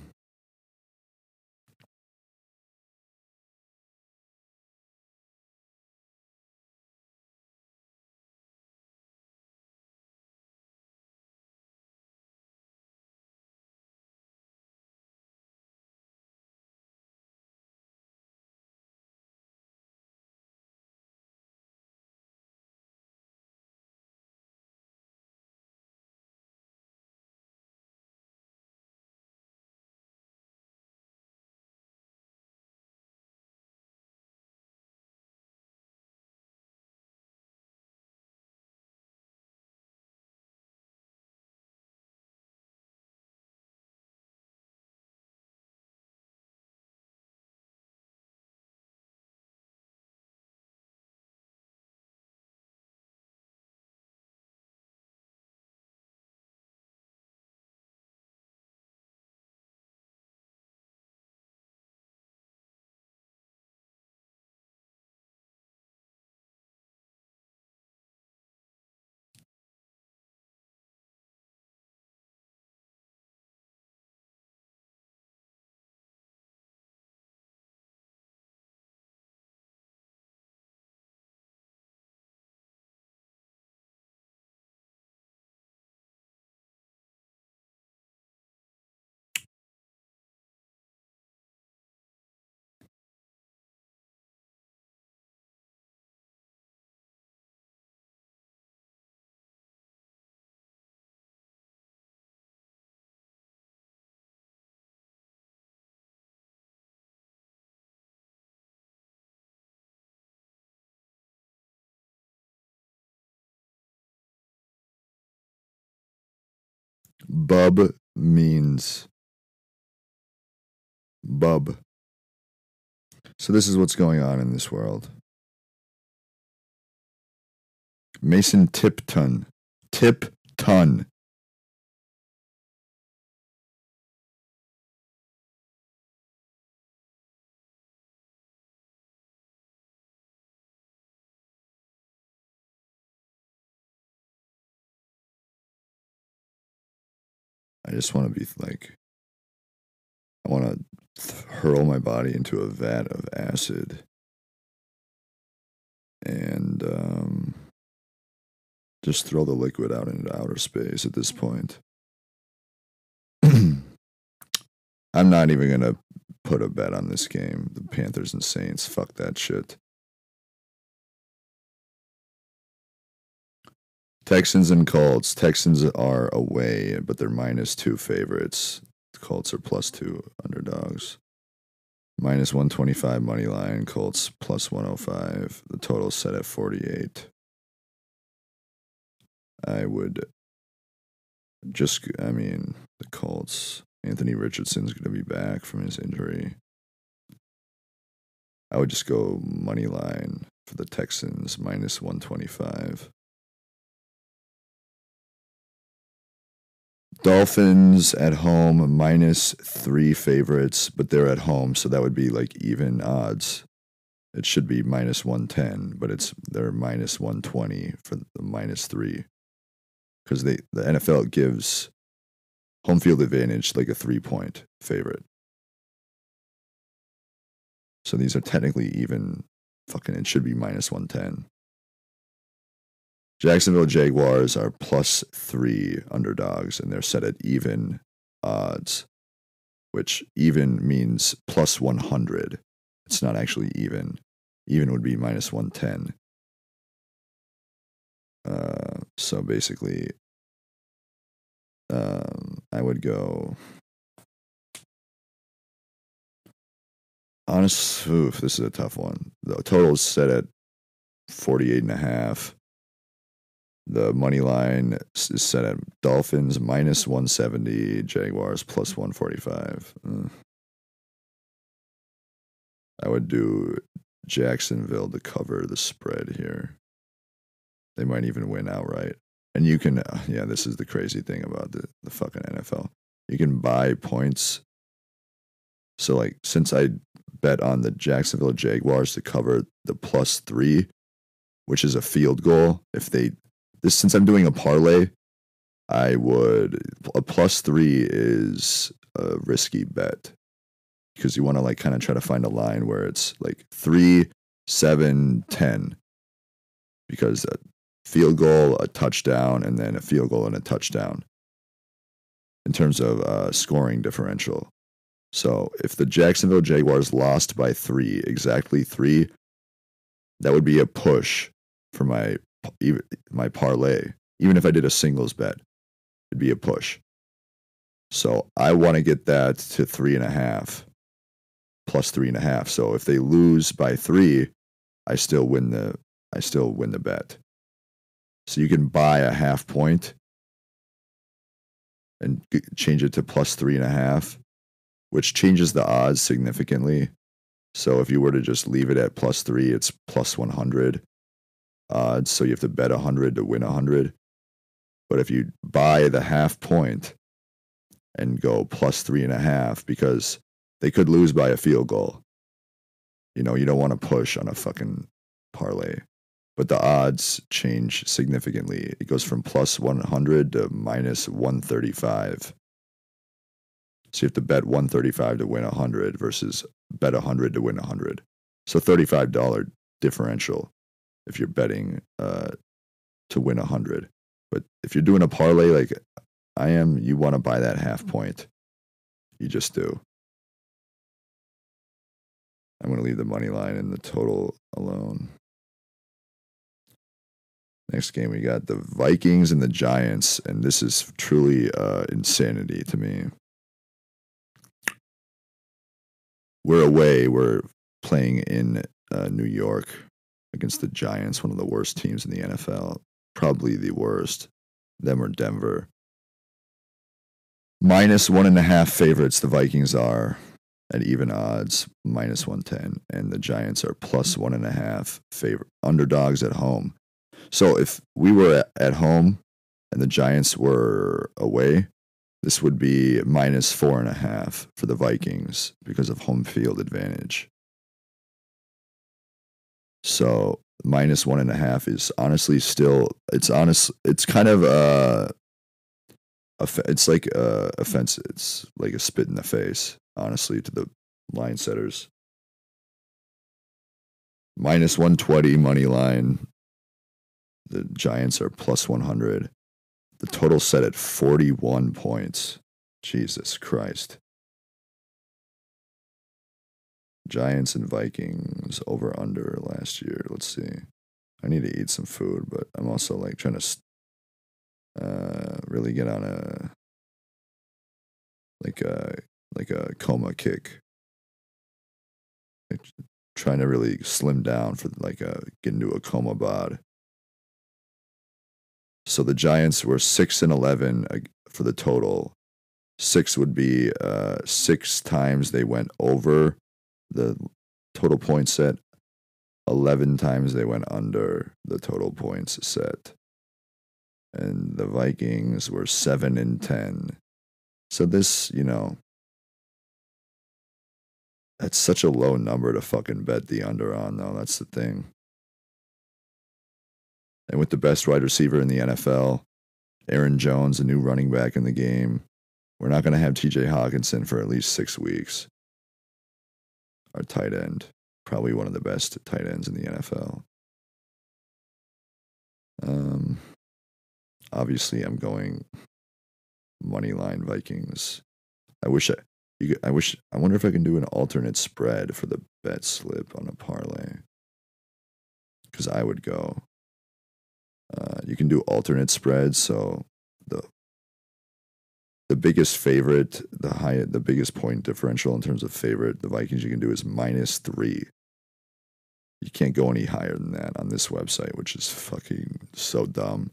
Bub means bub. So this is what's going on in this world. Mason Tipton. Tipton. I just want to be like, I want to hurl my body into a vat of acid and just throw the liquid out into outer space at this point. I'm not even going to put a bet on this game. The Panthers and Saints. Fuck that shit. Texans and Colts. Texans are away, but they're -2 favorites. The Colts are +2 underdogs. -125 money line. Colts +105. The total's set at 48. I would the Colts. Anthony Richardson's going to be back from his injury. I would just go money line for the Texans, -125. Dolphins at home, -3 favorites, but they're at home, so that would be like even odds. It should be -110, but they're -120 for the -3 because the NFL gives home field advantage like a 3-point favorite. So these are technically even. It should be -110. Jacksonville Jaguars are +3 underdogs, and they're set at even odds, which even means +100. It's not actually even. Even would be -110. So basically, I would go. This is a tough one. The total is set at 48.5. The money line is set at Dolphins minus 170, Jaguars plus 145. I would do Jacksonville to cover the spread here. They might even win outright. And you can, yeah, this is the crazy thing about the fucking NFL. You can buy points. So, like, since I bet on the Jacksonville Jaguars to cover the +3, which is a field goal, since I'm doing a parlay, a +3 is a risky bet because you want to like kind of try to find a line where it's like 3, 7, 10, because a field goal, a touchdown, and then a field goal and a touchdown in terms of scoring differential. So if the Jacksonville Jaguars lost by 3, exactly 3, that would be a push for my parlay. Even if I did a singles bet, it'd be a push. So I want to get that to 3.5, plus 3.5. So if they lose by 3, I still win the bet. So you can buy a half point and change it to plus 3.5, which changes the odds significantly. So if you were to just leave it at +3, it's plus 100 odds. So you have to bet 100 to win 100. But if you buy the half point and go plus 3.5, because they could lose by a field goal, you don't want to push on a fucking parlay. But the odds change significantly. It goes from plus 100 to minus 135. So you have to bet 135 to win 100 versus bet 100 to win 100. So $35 differential if you're betting to win 100. But if you're doing a parlay like I am, you want to buy that half point. You just do. I'm going to leave the money line and the total alone. Next game, we got the Vikings and the Giants, and this is truly insanity to me. We're away. We're playing in New York against the Giants, one of the worst teams in the NFL. Probably the worst. Them or Denver. Minus 1.5 favorites, the Vikings are at even odds, minus 110. And the Giants are plus 1.5 favorite underdogs at home. So if we were at home and the Giants were away, this would be minus 4.5 for the Vikings because of home field advantage. So minus 1.5 is honestly still, it's kind of it's like offensive. It's like a spit in the face, honestly, to the line setters. Minus 120 money line. The Giants are plus 100. The total set at 41 points. Jesus Christ. Giants and Vikings over under last year. Let's see. I need to eat some food, but I'm also like trying to really get on a coma kick. Like, trying to really slim down for get into a coma bod. So the Giants were 6-11 for the total. 6 would be 6 times they went over the total point set. 11 times they went under the total points set. And the Vikings were 7-10. So this, that's such a low number to fucking bet the under on, though. That's the thing. And with the best wide receiver in the NFL, Aaron Jones, a new running back in the game, we're not going to have TJ Hawkinson for at least 6 weeks. Our tight end, probably one of the best tight ends in the NFL. Obviously, I'm going moneyline Vikings. I wonder if I can do an alternate spread for the bet slip on a parlay. Because I would go. You can do alternate spreads, so the biggest favorite, the biggest point differential in terms of favorite, the Vikings you can do is -3. You can't go any higher than that on this website, which is fucking so dumb.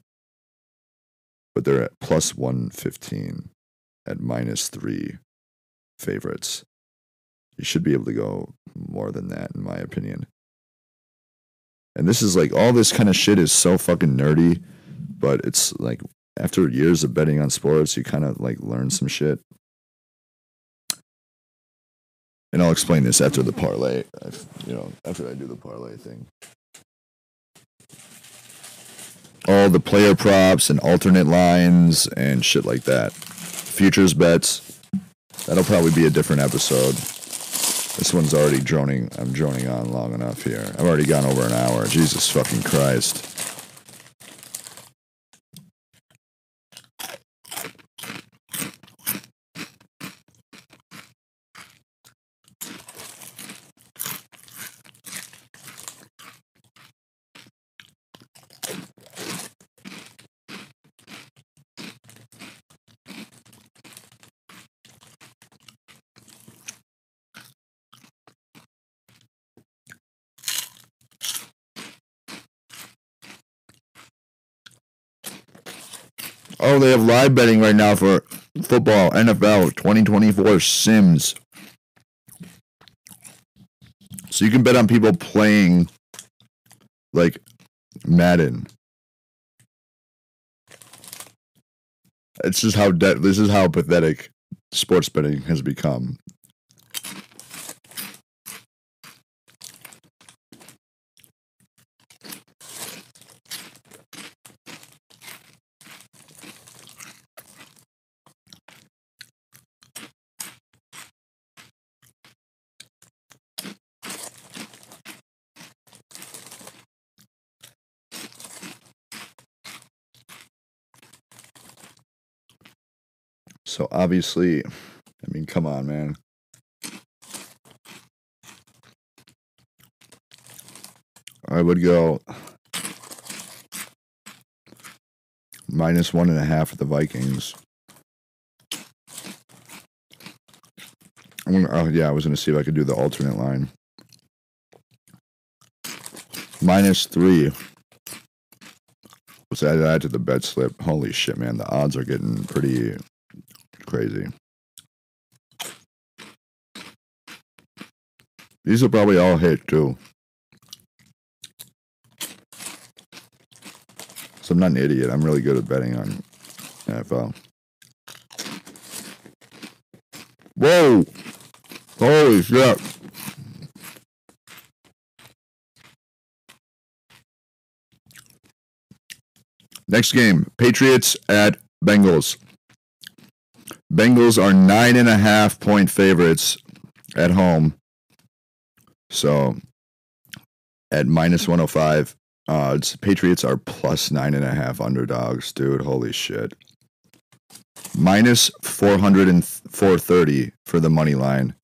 but they're at plus 115 at minus 3 favorites. You should be able to go more than that, in my opinion. And this is like, all this kind of shit is so fucking nerdy, but it's like, after years of betting on sports, you kind of like learn some shit. And I'll explain this after the parlay, after I do the parlay thing. All the player props and alternate lines and shit like that. Futures bets. That'll probably be a different episode. This one's already droning. I'm droning on long enough here. I've already gone over an hour. Jesus fucking Christ. Oh, they have live betting right now for football, NFL 2024 Sims. So you can bet on people playing like Madden. It's just how this is how pathetic sports betting has become. So obviously, I mean, come on, man. I would go minus 1.5 for the Vikings. I was going to see if I could do the alternate line. Minus 3. Let's add that to the bet slip. Holy shit, man. The odds are getting pretty crazy. These will probably all hit, too. So I'm not an idiot. I'm really good at betting on NFL. Whoa! Holy shit. Next game, Patriots at Bengals. Bengals are 9.5 point favorites at home. So at minus 105 odds, Patriots are plus 9.5 underdogs, dude. Holy shit. Minus 430 for the money line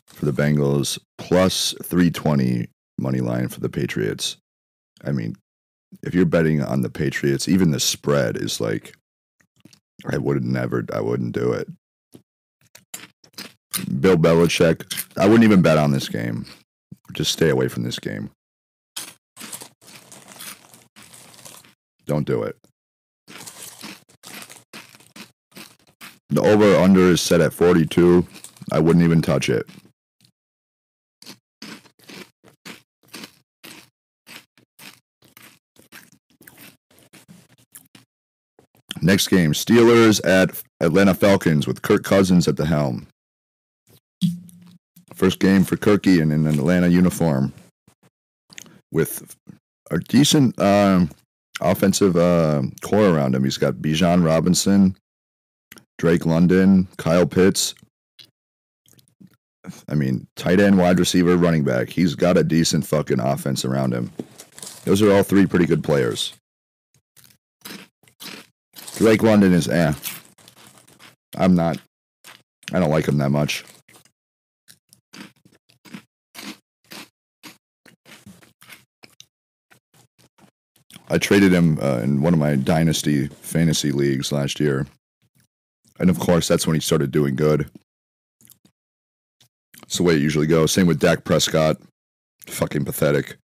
for the Bengals, plus 320 money line for the Patriots. I mean, if you're betting on the Patriots, even the spread is like, I wouldn't do it. Bill Belichick, I wouldn't even bet on this game. Just stay away from this game. Don't do it. The over-under is set at 42. I wouldn't even touch it. Next game, Steelers at Atlanta Falcons with Kirk Cousins at the helm. First game for Kirky in an Atlanta uniform with a decent offensive core around him. He's got Bijan Robinson, Drake London, Kyle Pitts. I mean, tight end, wide receiver, running back. He's got a decent fucking offense around him. Those are all three pretty good players. Drake London is I don't like him that much. I traded him in one of my dynasty fantasy leagues last year. And of course, that's when he started doing good. It's the way it usually goes. Same with Dak Prescott. Fucking pathetic.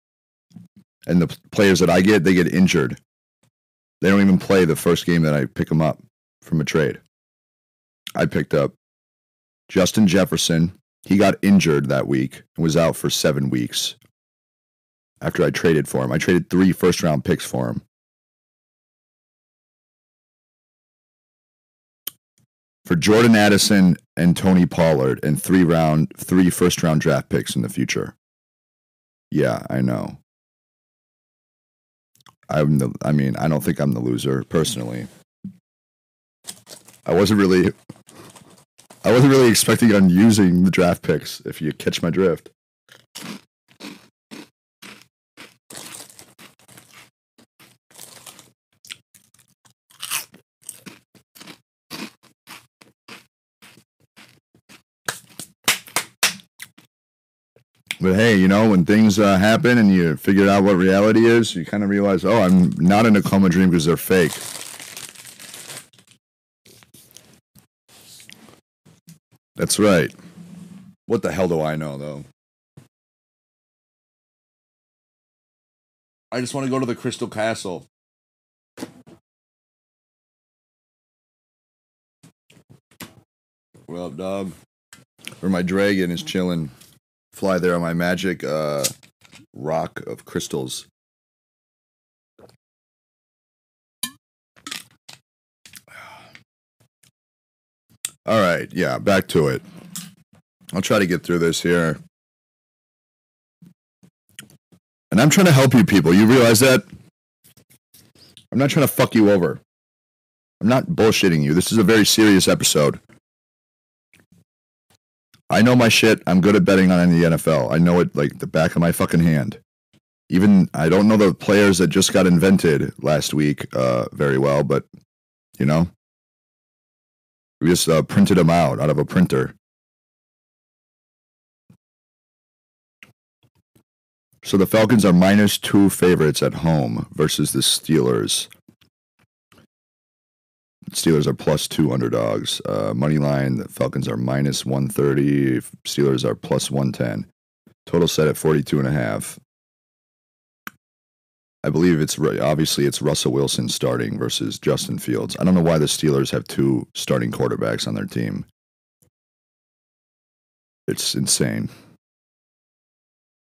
And the players that I get, they get injured. They don't even play the first game that I pick them up from a trade. I picked up Justin Jefferson. He got injured that week and was out for 7 weeks after I traded for him. I traded 3 first-round picks for him. For Jordan Addison and Tony Pollard and 3 first-round draft picks in the future. Yeah, I know. I don't think I'm the loser personally. I wasn't really expecting on using the draft picks, if you catch my drift. But hey, you know, when things happen and you figure out what reality is, you kind of realize, oh, I'm not in a coma dream because they're fake. That's right. What the hell do I know, though? I just want to go to the Crystal Castle. What up, dog? Where my dragon is chilling. Fly there on my magic rock of crystals. All right, yeah, back to it. I'll try to get through this here. And I'm trying to help you people. You realize that? I'm not trying to fuck you over. I'm not bullshitting you. This is a very serious episode. I know my shit. I'm good at betting on the NFL. I know it like the back of my fucking hand. Even, I don't know the players that just got invented last week very well, but, you know, we just printed them out of a printer. So the Falcons are -2 favorites at home versus the Steelers. Steelers are +2 underdogs. Money line, the Falcons are -130. Steelers are +110. Total set at 42.5. I believe obviously it's Russell Wilson starting versus Justin Fields. I don't know why the Steelers have 2 starting quarterbacks on their team. It's insane.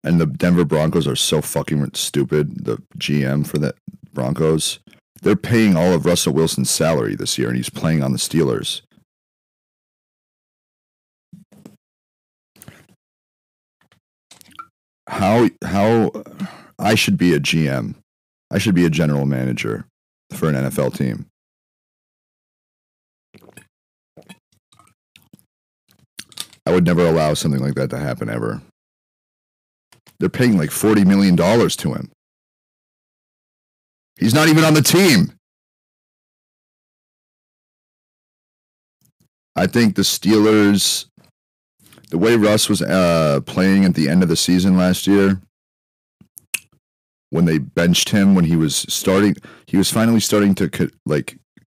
And the Denver Broncos are so fucking stupid. The GM for the Broncos, they're paying all of Russell Wilson's salary this year, and he's playing on the Steelers. How I should be a GM. I should be a general manager for an NFL team. I would never allow something like that to happen ever. They're paying like $40 million to him. He's not even on the team. I think the Steelers, the way Russ was playing at the end of the season last year, when they benched him, when he was finally starting to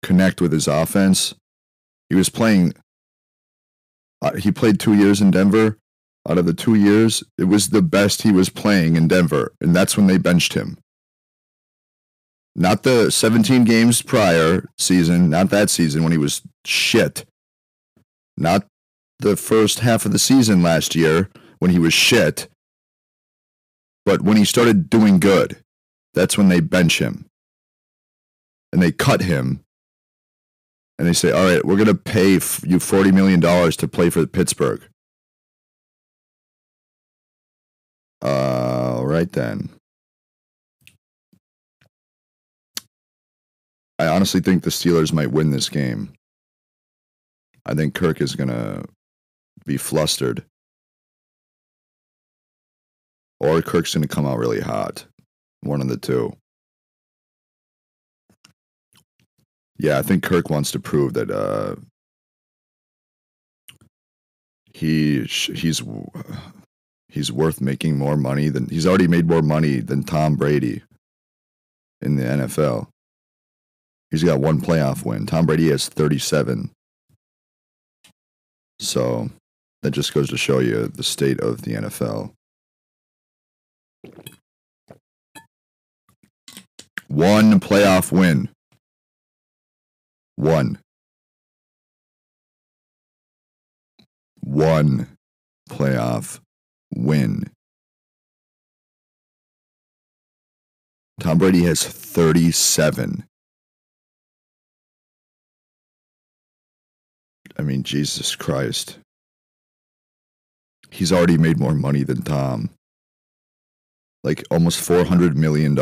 connect with his offense. He was playing. He played 2 years in Denver. Out of the 2 years, it was the best he was playing in Denver, and that's when they benched him. Not the 17 games prior season, not that season when he was shit. Not the first half of the season last year when he was shit. But when he started doing good, that's when they bench him. And they cut him. And they say, all right, we're going to pay you $40 million to play for Pittsburgh. All right then. I honestly think the Steelers might win this game. I think Kirk is going to be flustered. Or Kirk's going to come out really hot. One of the two. Yeah, I think Kirk wants to prove that he's worth making more money than he's already made more money than Tom Brady in the NFL. He's got 1 playoff win. Tom Brady has 37. So that just goes to show you the state of the NFL. 1 playoff win. One playoff win. Tom Brady has 37. I mean, Jesus Christ. He's already made more money than Tom. Like almost $400 million.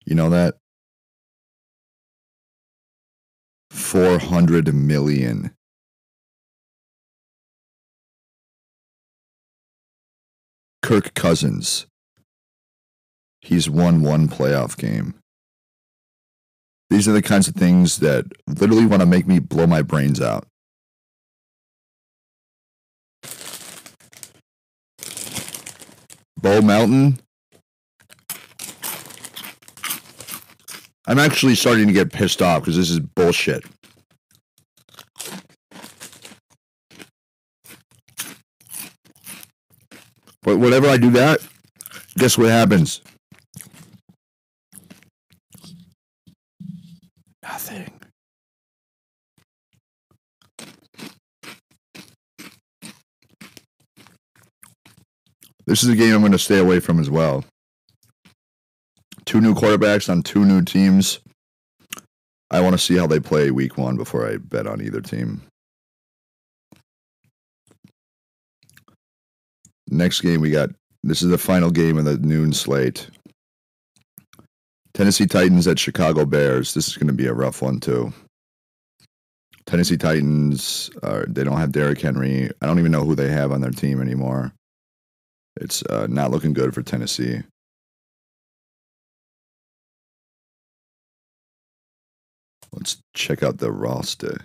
You know that? 400 million. Kirk Cousins. He's won one playoff game. These are the kinds of things that literally want to make me blow my brains out. Bo Melton. I'm actually starting to get pissed off because this is bullshit. But whenever I do that, guess what happens? Nothing. This is a game I'm going to stay away from as well. 2 new quarterbacks on 2 new teams. I want to see how they play week 1 before I bet on either team. Next game we got, this is the final game of the noon slate. Tennessee Titans at Chicago Bears. This is going to be a rough one too. Tennessee Titans, they don't have Derrick Henry. I don't even know who they have on their team anymore. It's not looking good for Tennessee. Let's check out the roster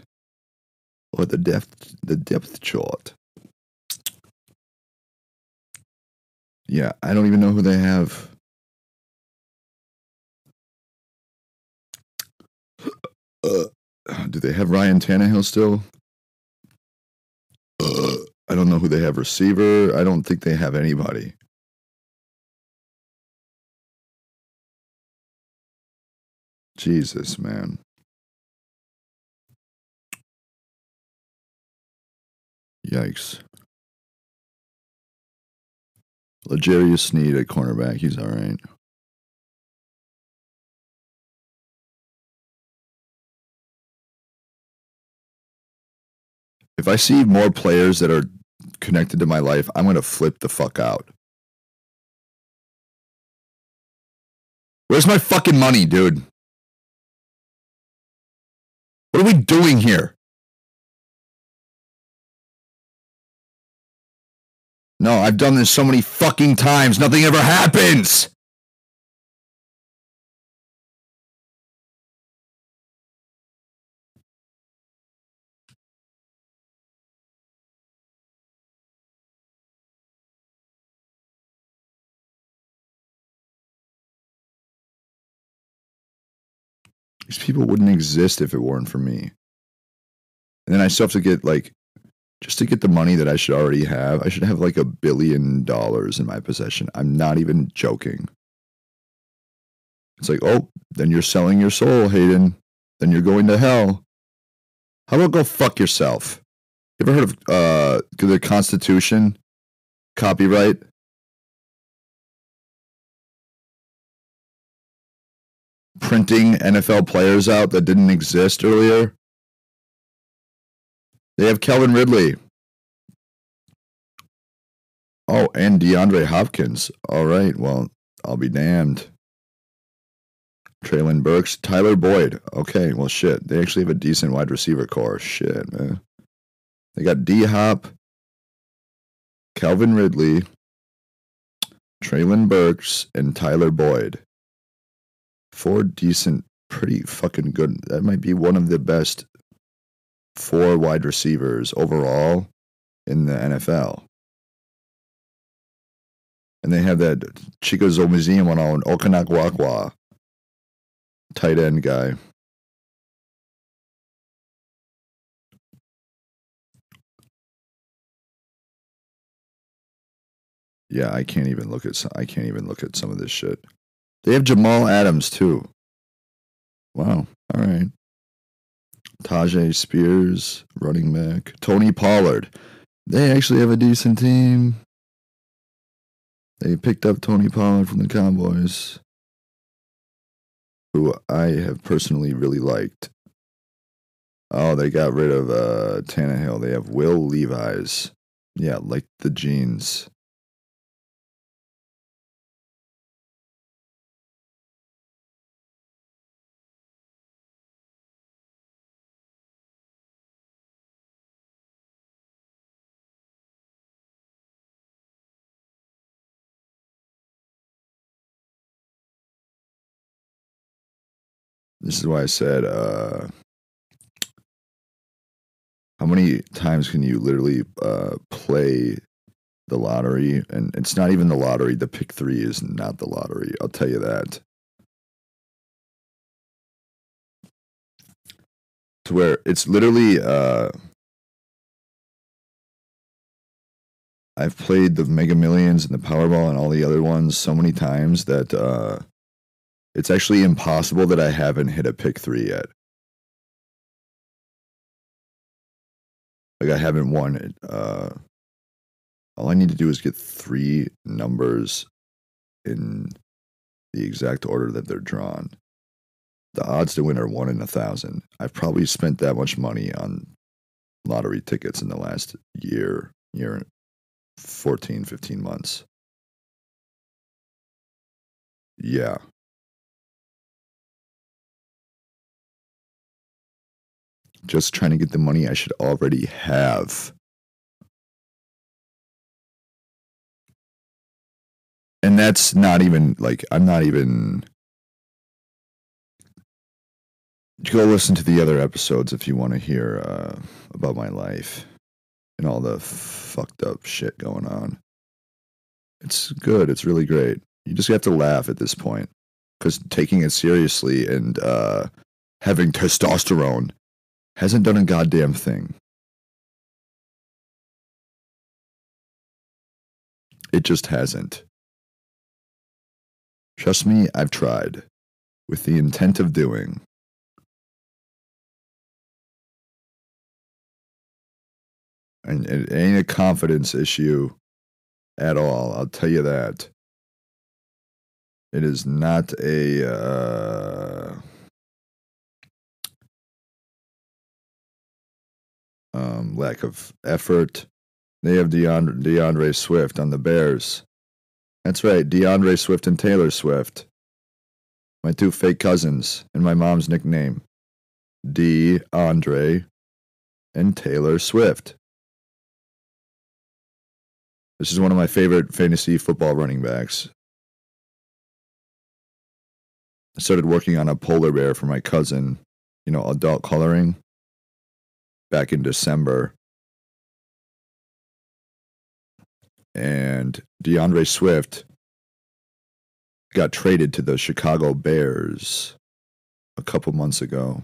or the depth chart. Yeah, I don't even know who they have. Do they have Ryan Tannehill still? I don't know who they have receiver. I don't think they have anybody. Jesus, man. Yikes. L'Jarius Sneed at cornerback. He's all right. If I see more players that are connected to my life, I'm going to flip the fuck out. Where's my fucking money, dude? What are we doing here? No, I've done this so many fucking times. Nothing ever happens. These people wouldn't exist if it weren't for me. And then I still have to get like, just to get the money that I should already have, I should have like $1 billion in my possession. I'm not even joking. It's like, oh, then you're selling your soul, Hayden. Then you're going to hell. How about go fuck yourself? You ever heard of the Constitution? Copyright? Printing NFL players out that didn't exist earlier? They have Calvin Ridley. Oh, and DeAndre Hopkins. All right, well, I'll be damned. Traylon Burks, Tyler Boyd. Okay, well, shit. They actually have a decent wide receiver core. Shit, man. They got D-Hop, Calvin Ridley, Traylon Burks, and Tyler Boyd. 4 decent, pretty fucking good. That might be one of the best 4 wide receivers overall in the NFL. And they have that Chikazo Museum on Okanakwakwa tight end guy. Yeah, I can't even look at some of this shit. They have Jamal Adams too. Wow. All right. Tajay Spears, running back. Tony Pollard. They actually have a decent team. They picked up Tony Pollard from the Cowboys, who I have personally really liked. Oh, they got rid of Tannehill. They have Will Levis. Yeah, like the jeans. This is why I said, how many times can you literally play the lottery? And it's not even the lottery. The pick 3 is not the lottery. I'll tell you that. To where it's literally, I've played the Mega Millions and the Powerball and all the other ones so many times that it's actually impossible that I haven't hit a pick 3 yet. Like I haven't won it. All I need to do is get 3 numbers in the exact order that they're drawn. The odds to win are 1 in 1,000. I've probably spent that much money on lottery tickets in the last year, 14, 15 months. Yeah. Just trying to get the money I should already have. And that's not even, like, I'm not even... Go listen to the other episodes if you want to hear about my life and all the fucked up shit going on. It's good. It's really great. You just have to laugh at this point. Because taking it seriously and having testosterone hasn't done a goddamn thing. It just hasn't. Trust me, I've tried. With the intent of doing. And it ain't a confidence issue at all. I'll tell you that. It is not a lack of effort. They have DeAndre Swift on the Bears. That's right, DeAndre Swift and Taylor Swift. My 2 fake cousins and my mom's nickname. DeAndre and Taylor Swift. This is one of my favorite fantasy football running backs. I started working on a polar bear for my cousin, adult coloring, back in December. And DeAndre Swift got traded to the Chicago Bears a couple months ago.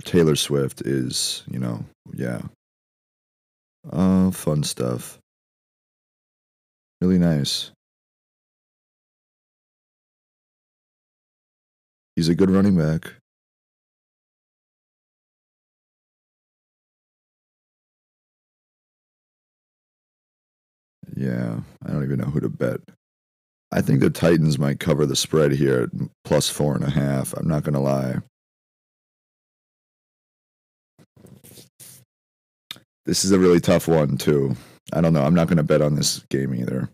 Taylor Swift is, yeah. Fun stuff. Really nice. He's a good running back. Yeah, I don't even know who to bet. I think the Titans might cover the spread here at plus 4.5. I'm not going to lie. This is a really tough one, too. I don't know. I'm not going to bet on this game either.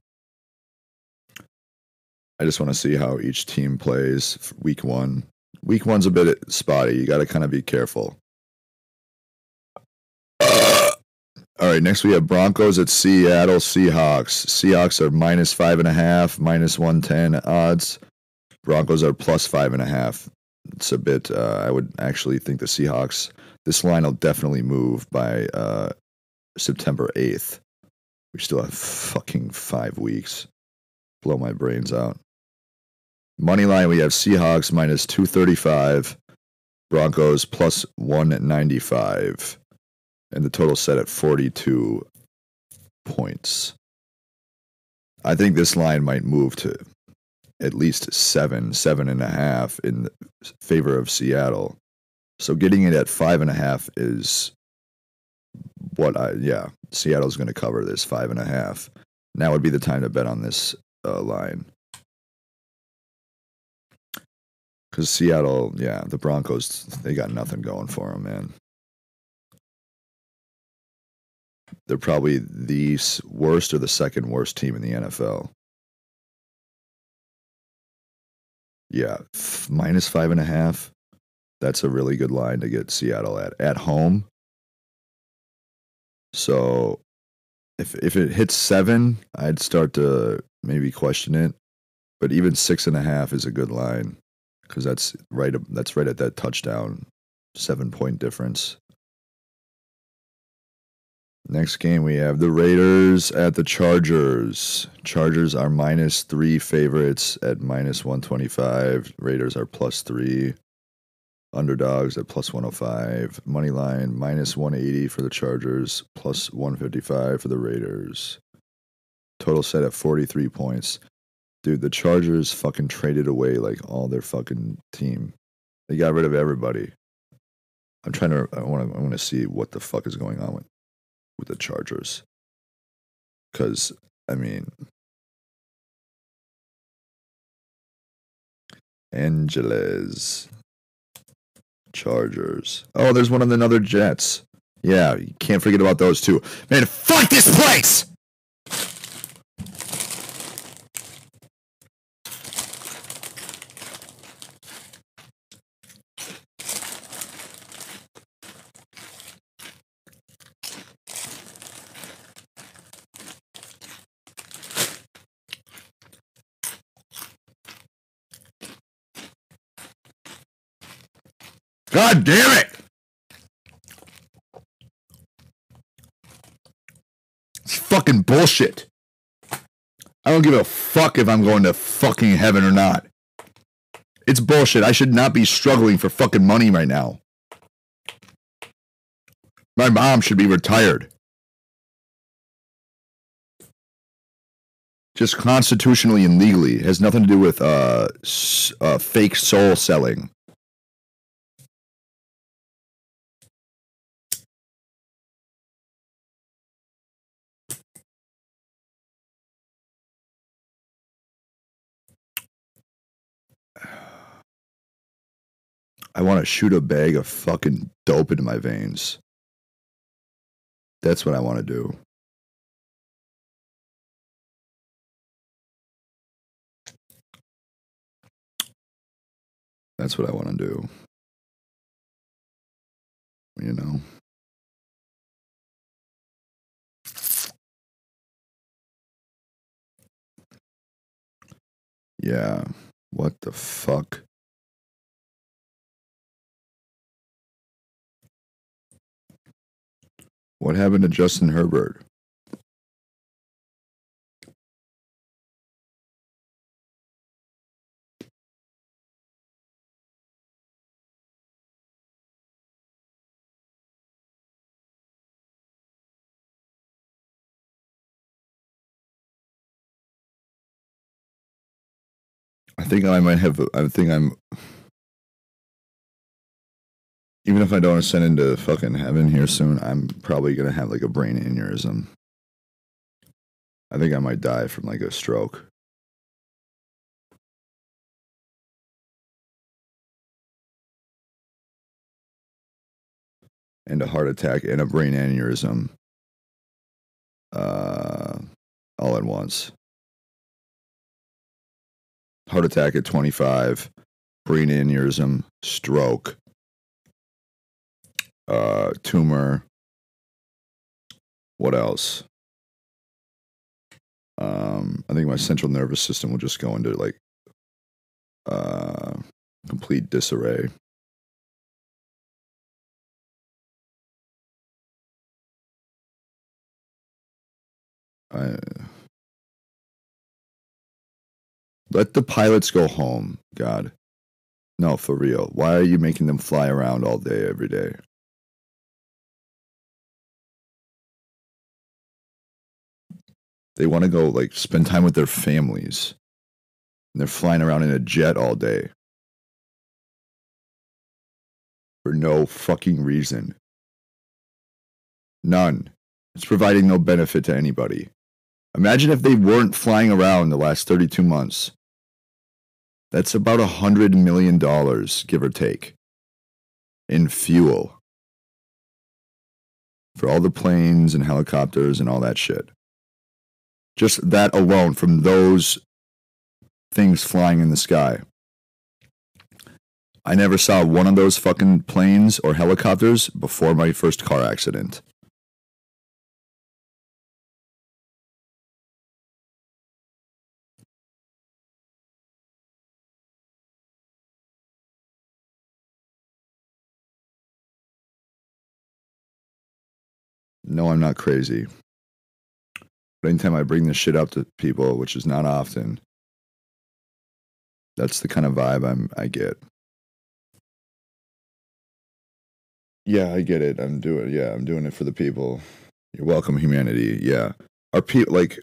I just want to see how each team plays week 1. Week 1's a bit spotty. You got to kind of be careful. All right, next we have Broncos at Seattle Seahawks. Seahawks are minus 5.5, minus 110 odds. Broncos are plus 5.5. It's a bit, I would actually think the Seahawks, this line will definitely move by September 8th. We still have fucking 5 weeks. Blow my brains out. Money line, we have Seahawks minus 235, Broncos plus 195. And the total set at 42 points. I think this line might move to at least 7.5 in favor of Seattle. So getting it at 5.5 is Seattle's going to cover this 5.5. Now would be the time to bet on this line. Because Seattle, the Broncos, they got nothing going for them, man. They're probably the worst or the second worst team in the NFL. Yeah, minus 5.5. That's a really good line to get Seattle at home. So if it hits 7, I'd start to maybe question it. But even 6.5 is a good line because that's right at that touchdown 7-point difference. Next game, we have the Raiders at the Chargers. Chargers are -3 favorites at -125. Raiders are +3. Underdogs at +105. Money line -180 for the Chargers, +155 for the Raiders. Total set at 43 points. Dude, the Chargers fucking traded away like all their fucking team. They got rid of everybody. I want to see what the fuck is going on with the Chargers. Because, I mean, Angeles Chargers. Oh, there's one of the other Jets. Yeah, you can't forget about those too. Man, fuck this place! God damn it! It's fucking bullshit. I don't give a fuck if I'm going to fucking heaven or not. It's bullshit. I should not be struggling for fucking money right now. My mom should be retired. Just constitutionally and legally. It has nothing to do with fake soul selling. I want to shoot a bag of fucking dope into my veins. That's what I want to do. That's what I want to do. You know? Yeah. What the fuck? What happened to Justin Herbert? Even if I don't ascend into fucking heaven here soon, I'm probably going to have like a brain aneurysm. I think I might die from like a stroke. And a heart attack and a brain aneurysm. All at once. Heart attack at 25. Brain aneurysm. Stroke. Tumor. What else? I think my central nervous system will just go into like complete disarray. Let the pilots go home, God. No, for real. Why are you making them fly around all day, every day? They want to go like spend time with their families. And they're flying around in a jet all day. For no fucking reason. None. It's providing no benefit to anybody. Imagine if they weren't flying around the last 32 months. That's about $100 million, give or take, in fuel. For all the planes and helicopters and all that shit. Just that alone from those things flying in the sky. I never saw one of those fucking planes or helicopters before my first car accident. No, I'm not crazy. But anytime I bring this shit up to people, which is not often, that's the kind of vibe I get. Yeah, I get it. I'm doing it for the people. You're welcome, humanity. Yeah. Are people like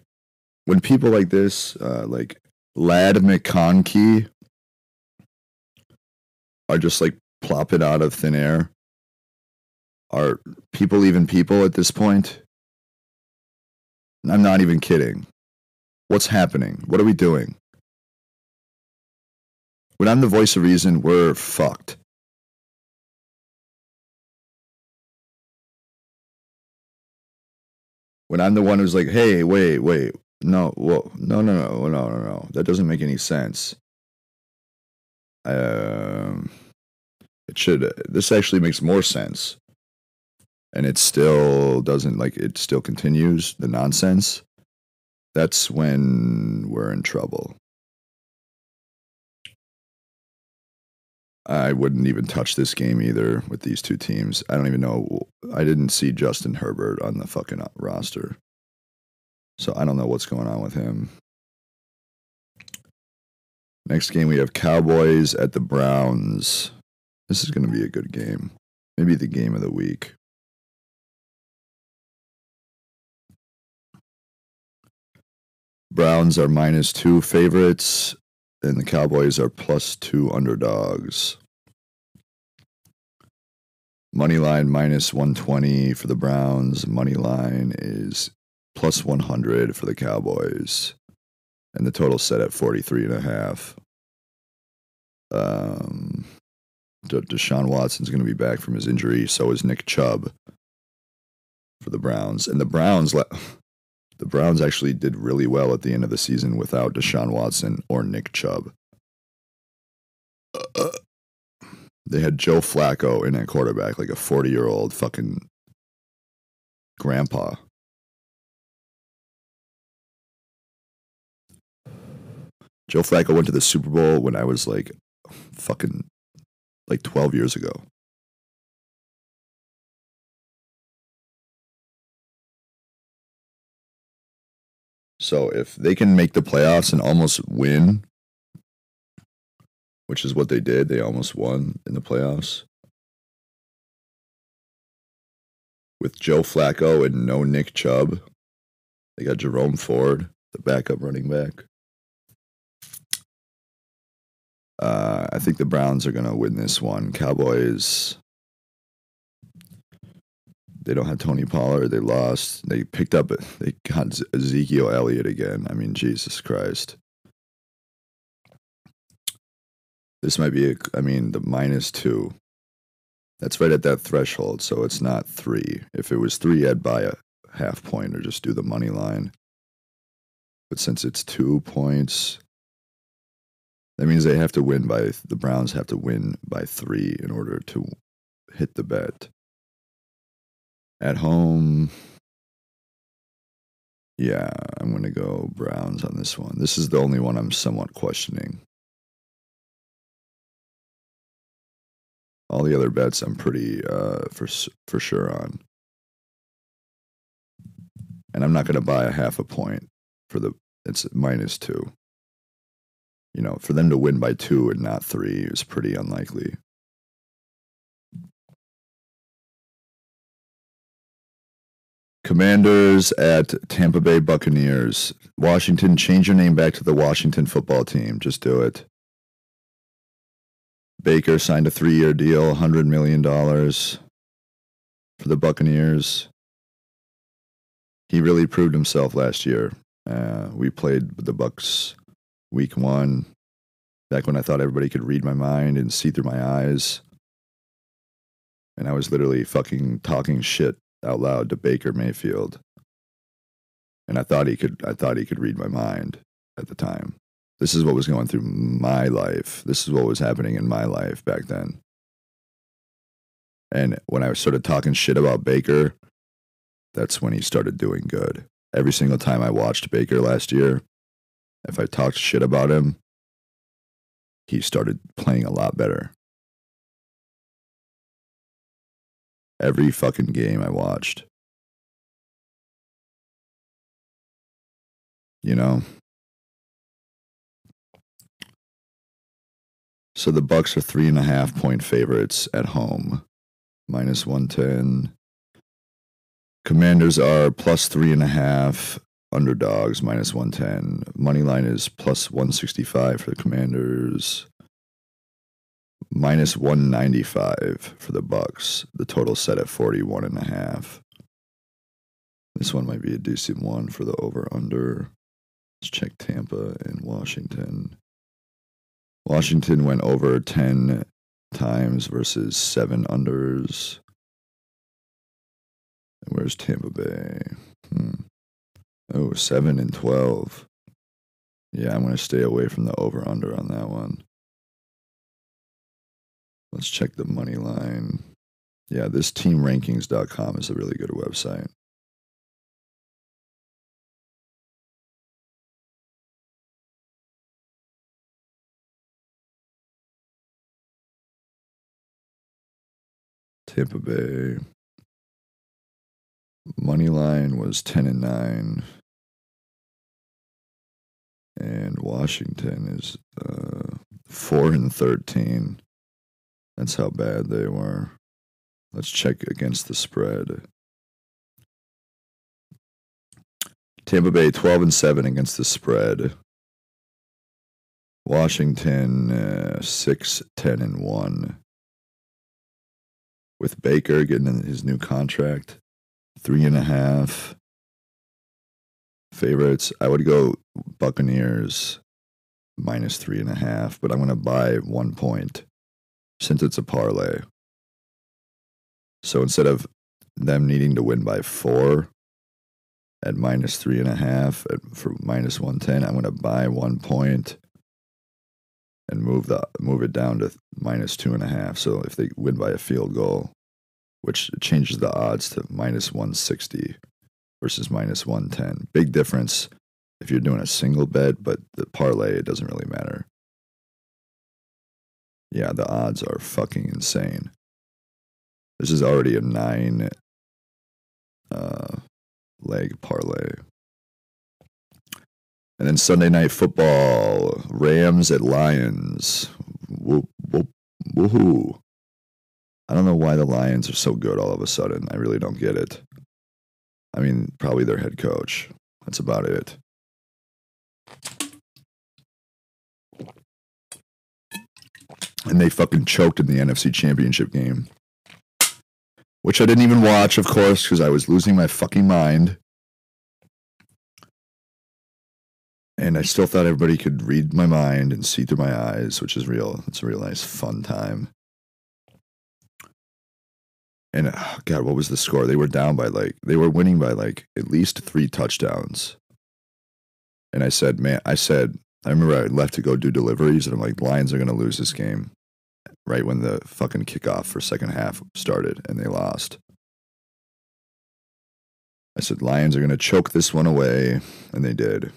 when people like this, like Lad McConkey, are just like plopping out of thin air? Are people even people at this point? I'm not even kidding. What's happening? What are we doing? When I'm the voice of reason, we're fucked. When I'm the one who's like, hey, wait, no, well, no. That doesn't make any sense. It should. This actually makes more sense. And it still doesn't, like, it still continues the nonsense. That's when we're in trouble. I wouldn't even touch this game either with these two teams. I don't even know. I didn't see Justin Herbert on the fucking roster. So I don't know what's going on with him. Next game, we have Cowboys at the Browns. This is going to be a good game. Maybe the game of the week. Browns are -2 favorites, and the Cowboys are +2 underdogs. Moneyline -120 for the Browns. Moneyline is +100 for the Cowboys. And the total set at 43.5. Deshaun Watson's going to be back from his injury. So is Nick Chubb for the Browns. And the Browns actually did really well at the end of the season without Deshaun Watson or Nick Chubb. They had Joe Flacco in at quarterback, like a 40-year-old fucking grandpa. Joe Flacco went to the Super Bowl when I was like fucking like 12 years ago. So if they can make the playoffs and almost win, which is what they did, they almost won in the playoffs. With Joe Flacco and no Nick Chubb. They got Jerome Ford, the backup running back. I think the Browns are going to win this one. Cowboys, they don't have Tony Pollard. They lost. They got Ezekiel Elliott again. I mean, Jesus Christ. This might be, the -2. That's right at that threshold, so it's not 3. If it was 3, I'd buy a half point or just do the money line. But since it's 2 points, that means the Browns have to win by 3 in order to hit the bet. At home, yeah, I'm going to go Browns on this one. This is the only one I'm somewhat questioning. All the other bets I'm pretty for sure on. And I'm not going to buy a half a point it's -2. You know, for them to win by 2 and not 3 is pretty unlikely. Commanders at Tampa Bay Buccaneers. Washington, change your name back to the Washington football team. Just do it. Baker signed a 3-year deal, $100 million for the Buccaneers. He really proved himself last year. We played the Bucs week 1, back when I thought everybody could read my mind and see through my eyes. And I was literally fucking talking shit out loud to Baker Mayfield. And I thought he could read my mind at the time. This is what was going through my life. This is what was happening in my life back then. And when I started talking shit about Baker, that's when he started doing good. Every single time I watched Baker last year, if I talked shit about him, he started playing a lot better. Every fucking game I watched. You know? So the Bucs are 3.5-point favorites at home, -110. Commanders are +3.5 underdogs, -110. Money line is +165 for the Commanders, -195 for the Bucs. The total set at 41.5. This one might be a decent one for the over/under. Let's check Tampa and Washington. Washington went over 10 times versus 7 unders. And where's Tampa Bay? Oh, 7 and 12. Yeah, I'm going to stay away from the over/under on that one. Let's check the money line. Yeah, this teamrankings.com is a really good website. Tampa Bay. Money line was 10 and 9. And Washington is 4 and 13. That's how bad they were. Let's check against the spread. Tampa Bay 12 and 7 against the spread. Washington 6, 10 and 1. With Baker getting his new contract, 3.5 favorites. I would go Buccaneers -3.5, but I'm going to buy 1 point since it's a parlay. So instead of them needing to win by 4 at -3.5 for -110, I'm going to buy 1 point and move it down to -2.5. So if they win by a field goal, which changes the odds to -160 versus -110. Big difference if you're doing a single bet, but the parlay, it doesn't really matter. Yeah, the odds are fucking insane. This is already a 9 leg parlay. And then Sunday Night Football, Rams at Lions. Woohoo. I don't know why the Lions are so good all of a sudden. I really don't get it. I mean, probably their head coach. That's about it. And they fucking choked in the NFC Championship game. Which I didn't even watch, of course, because I was losing my fucking mind. And I still thought everybody could read my mind and see through my eyes, which is real. It's a real nice, fun time. And, oh God, what was the score? They were down by they were winning by at least 3 touchdowns. And I said, I remember I left to go do deliveries, and I'm like, Lions are going to lose this game right when the fucking kickoff for second half started, and they lost. I said, Lions are going to choke this one away, and they did.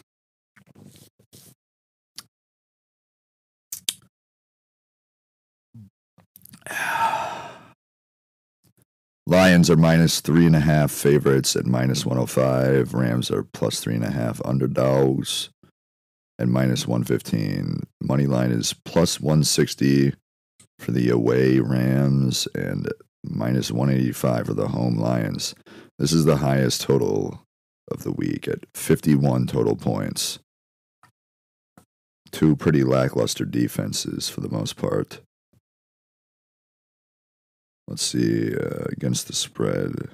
Lions are -3.5 favorites at -105. Rams are +3.5 underdogs at -115. Money line is +160 for the away Rams and minus 185 for the home Lions. This is the highest total of the week at 51 total points. Two pretty lackluster defenses for the most part. Let's see, against the spread.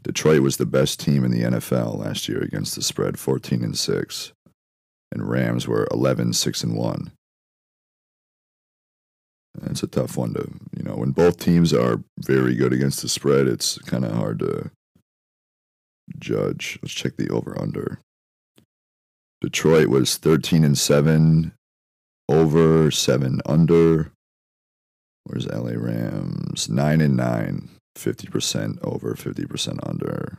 Detroit was the best team in the NFL last year against the spread, 14-6. And Rams were 11-6-1. It's a tough one to, when both teams are very good against the spread, it's kind of hard to judge. Let's check the over-under. Detroit was 13-7, over 7 under. Where's LA Rams? 9-9, 50% over, 50% under.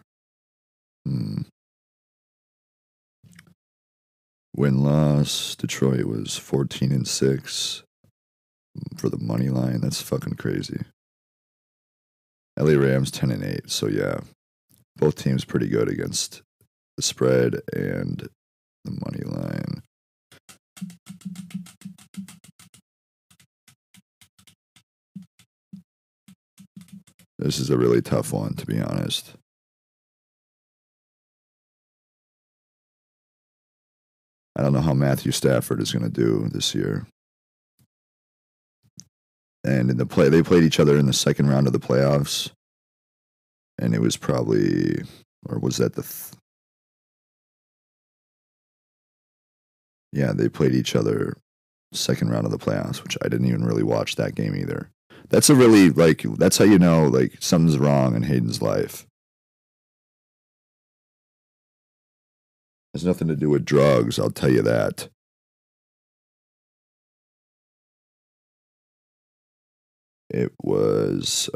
Win-loss, Detroit was 14-6 for the money line. That's fucking crazy. LA Rams 10-8. So yeah, both teams pretty good against the spread and the money line. This is a really tough one, to be honest. I don't know how Matthew Stafford is going to do this year. And in they played each other in the second round of the playoffs. And it was probably, or was that yeah, they played each other second round of the playoffs, which I didn't even really watch that game either. That's a really, that's how you know, something's wrong in Hayden's life. It has nothing to do with drugs, I'll tell you that. It was,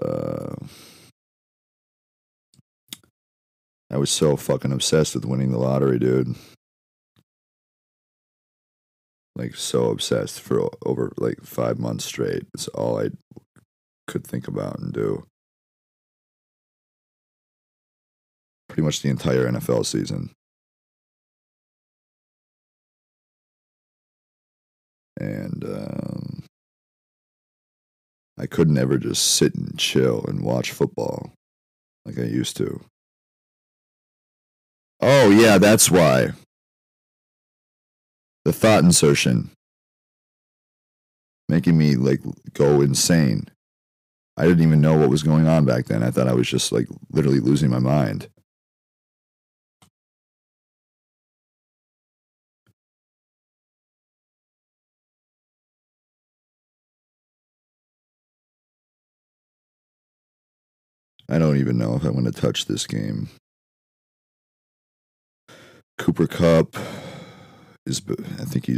I was so fucking obsessed with winning the lottery, dude. So obsessed for over 5 months straight. It's all I could think about and do. Pretty much the entire NFL season. And I couldn't ever just sit and chill and watch football like I used to. Oh, yeah, that's why. The thought insertion. Making me, go insane. I didn't even know what was going on back then. I thought I was just, literally losing my mind. I don't even know if I want to touch this game. Cooper Kupp I think he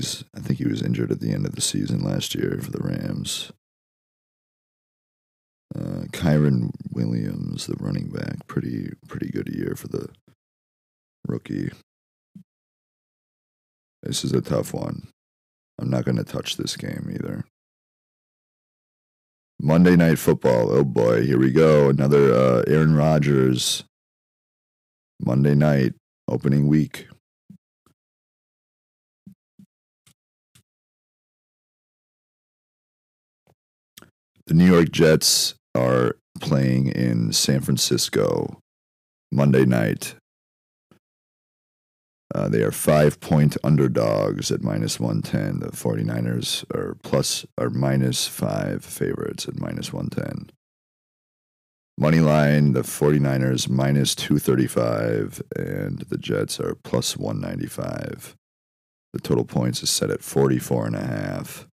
was injured at the end of the season last year for the Rams. Kyron Williams, the running back, pretty good year for the rookie. This is a tough one. I'm not going to touch this game either. Monday Night Football. Oh boy, here we go. Another Aaron Rodgers Monday night opening week. The New York Jets are playing in San Francisco Monday night. They are 5-point underdogs at minus 110. The 49ers are minus 5 favorites at minus 110. Money line, the 49ers minus 235, and the Jets are plus 195. The total points is set at 44.5.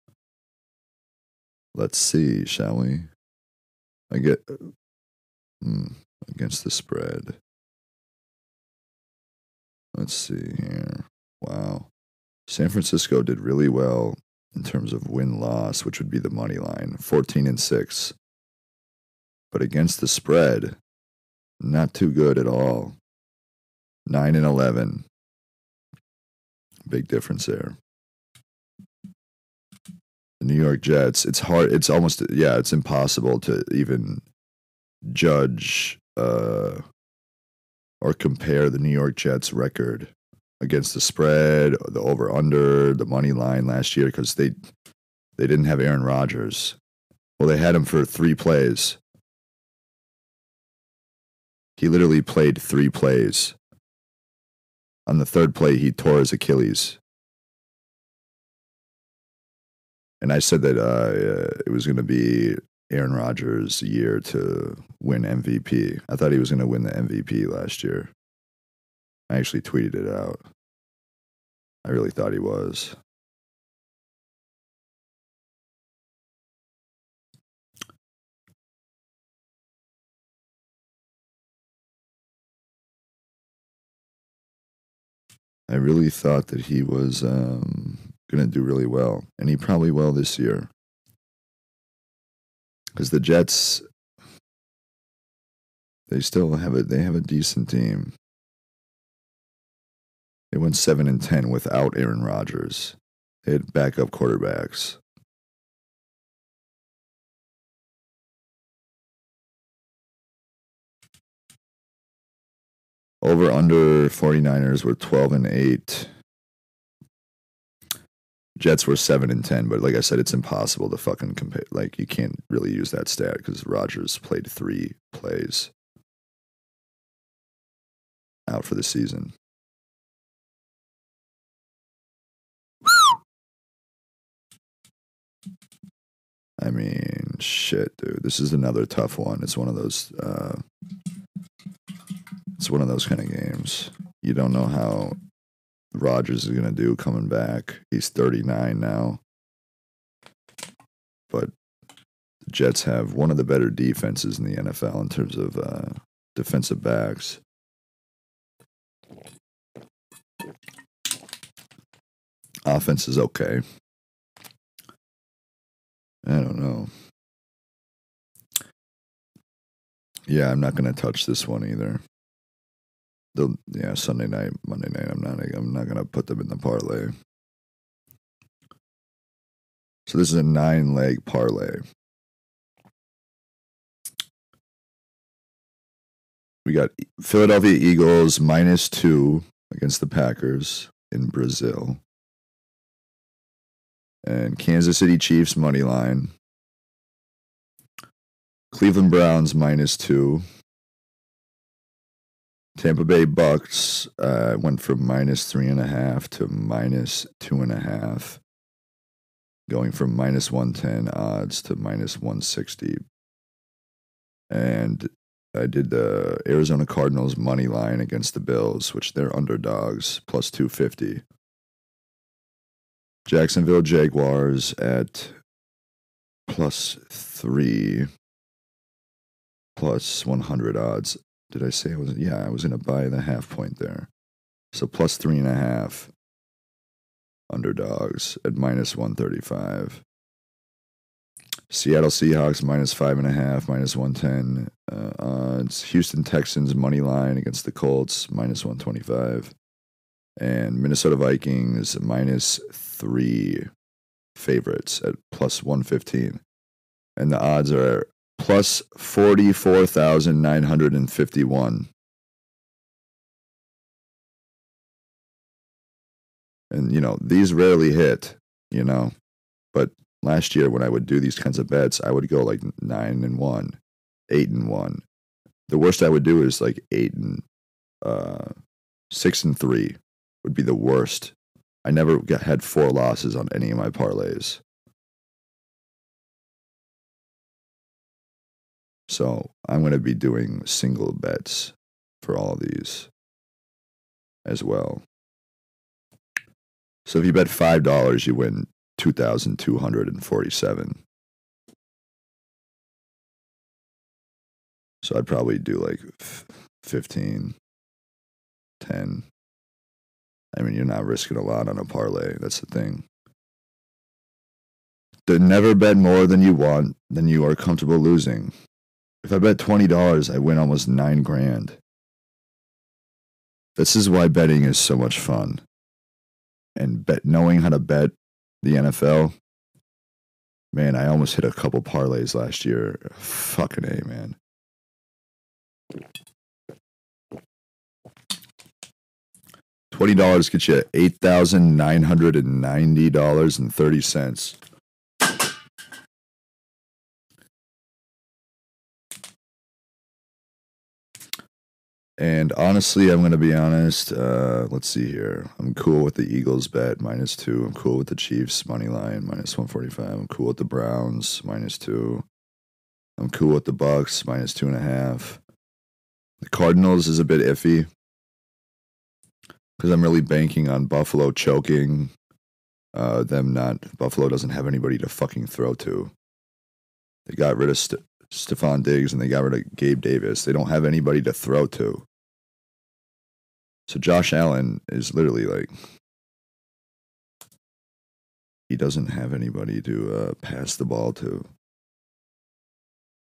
Let's see, shall we? I get against the spread. Let's see here. Wow. San Francisco did really well in terms of win-loss, which would be the money line, 14-6. But against the spread, not too good at all. 9-11. Big difference there. The New York Jets, it's hard, it's almost, it's impossible to even judge or compare the New York Jets record against the spread, the over-under, the money line last year because they didn't have Aaron Rodgers. Well, they had him for 3 plays. He literally played 3 plays. On the 3rd play, he tore his Achilles. And I said that it was going to be Aaron Rodgers' year to win MVP. I thought he was going to win the MVP last year. I actually tweeted it out. I really thought he was. I really thought that he was going to do really well, and he probably will this year. Because the Jets, they still have a decent team. They went 7-10 without Aaron Rodgers. They had backup quarterbacks. Over under 49ers were 12-8. Jets were 7-10, but like I said, it's impossible to fucking compare. Like, you can't really use that stat because Rodgers played 3 plays out for the season. I mean, shit, dude. This is another tough one. It's one of those. It's one of those kind of games. You don't know how Rodgers is gonna do coming back. He's 39 now, but the Jets have one of the better defenses in the NFL in terms of defensive backs. Offense is okay. I don't know. Yeah, I'm not gonna touch this one either. Sunday night, Monday night. I'm not gonna put them in the parlay. So this is a 9-leg parlay. We got Philadelphia Eagles -2 against the Packers in Brazil, and Kansas City Chiefs money line. Cleveland Browns -2. Tampa Bay Bucks went from -3.5 to -2.5, going from -110 odds to -160. And I did the Arizona Cardinals money line against the Bills, which they're underdogs, +250. Jacksonville Jaguars at +3, +100 odds. Did I say I was? Yeah, I was going to buy the half point there. So +3.5 underdogs at -135. Seattle Seahawks -5.5, -110 odds. Houston Texans money line against the Colts -125. And Minnesota Vikings -3 favorites at +115. And the odds are +44,951. And, these rarely hit, But last year when I would do these kinds of bets, I would go like 9-1, 8-1. The worst I would do is like 6-3 would be the worst. I never had 4 losses on any of my parlays. So I'm going to be doing single bets for all of these as well. So if you bet $5, you win $2,247. So I'd probably do like 15, 10. I mean, you're not risking a lot on a parlay. That's the thing. To never bet more than you want, than you are comfortable losing. If I bet $20, I win almost $9,000. This is why betting is so much fun. And knowing how to bet the NFL, man, I almost hit a couple parlays last year. Fucking A, man. $20 gets you $8,990.30. And honestly, I'm going to be honest. Let's see here. I'm cool with the Eagles bet -2. I'm cool with the Chiefs money line -145. I'm cool with the Browns -2. I'm cool with the Bucks -2.5. The Cardinals is a bit iffy because I'm really banking on Buffalo choking. Buffalo doesn't have anybody to fucking throw to. They got rid of Stephon Diggs and they got rid of Gabe Davis. They don't have anybody to throw to. So Josh Allen is literally like, he doesn't have anybody to pass the ball to.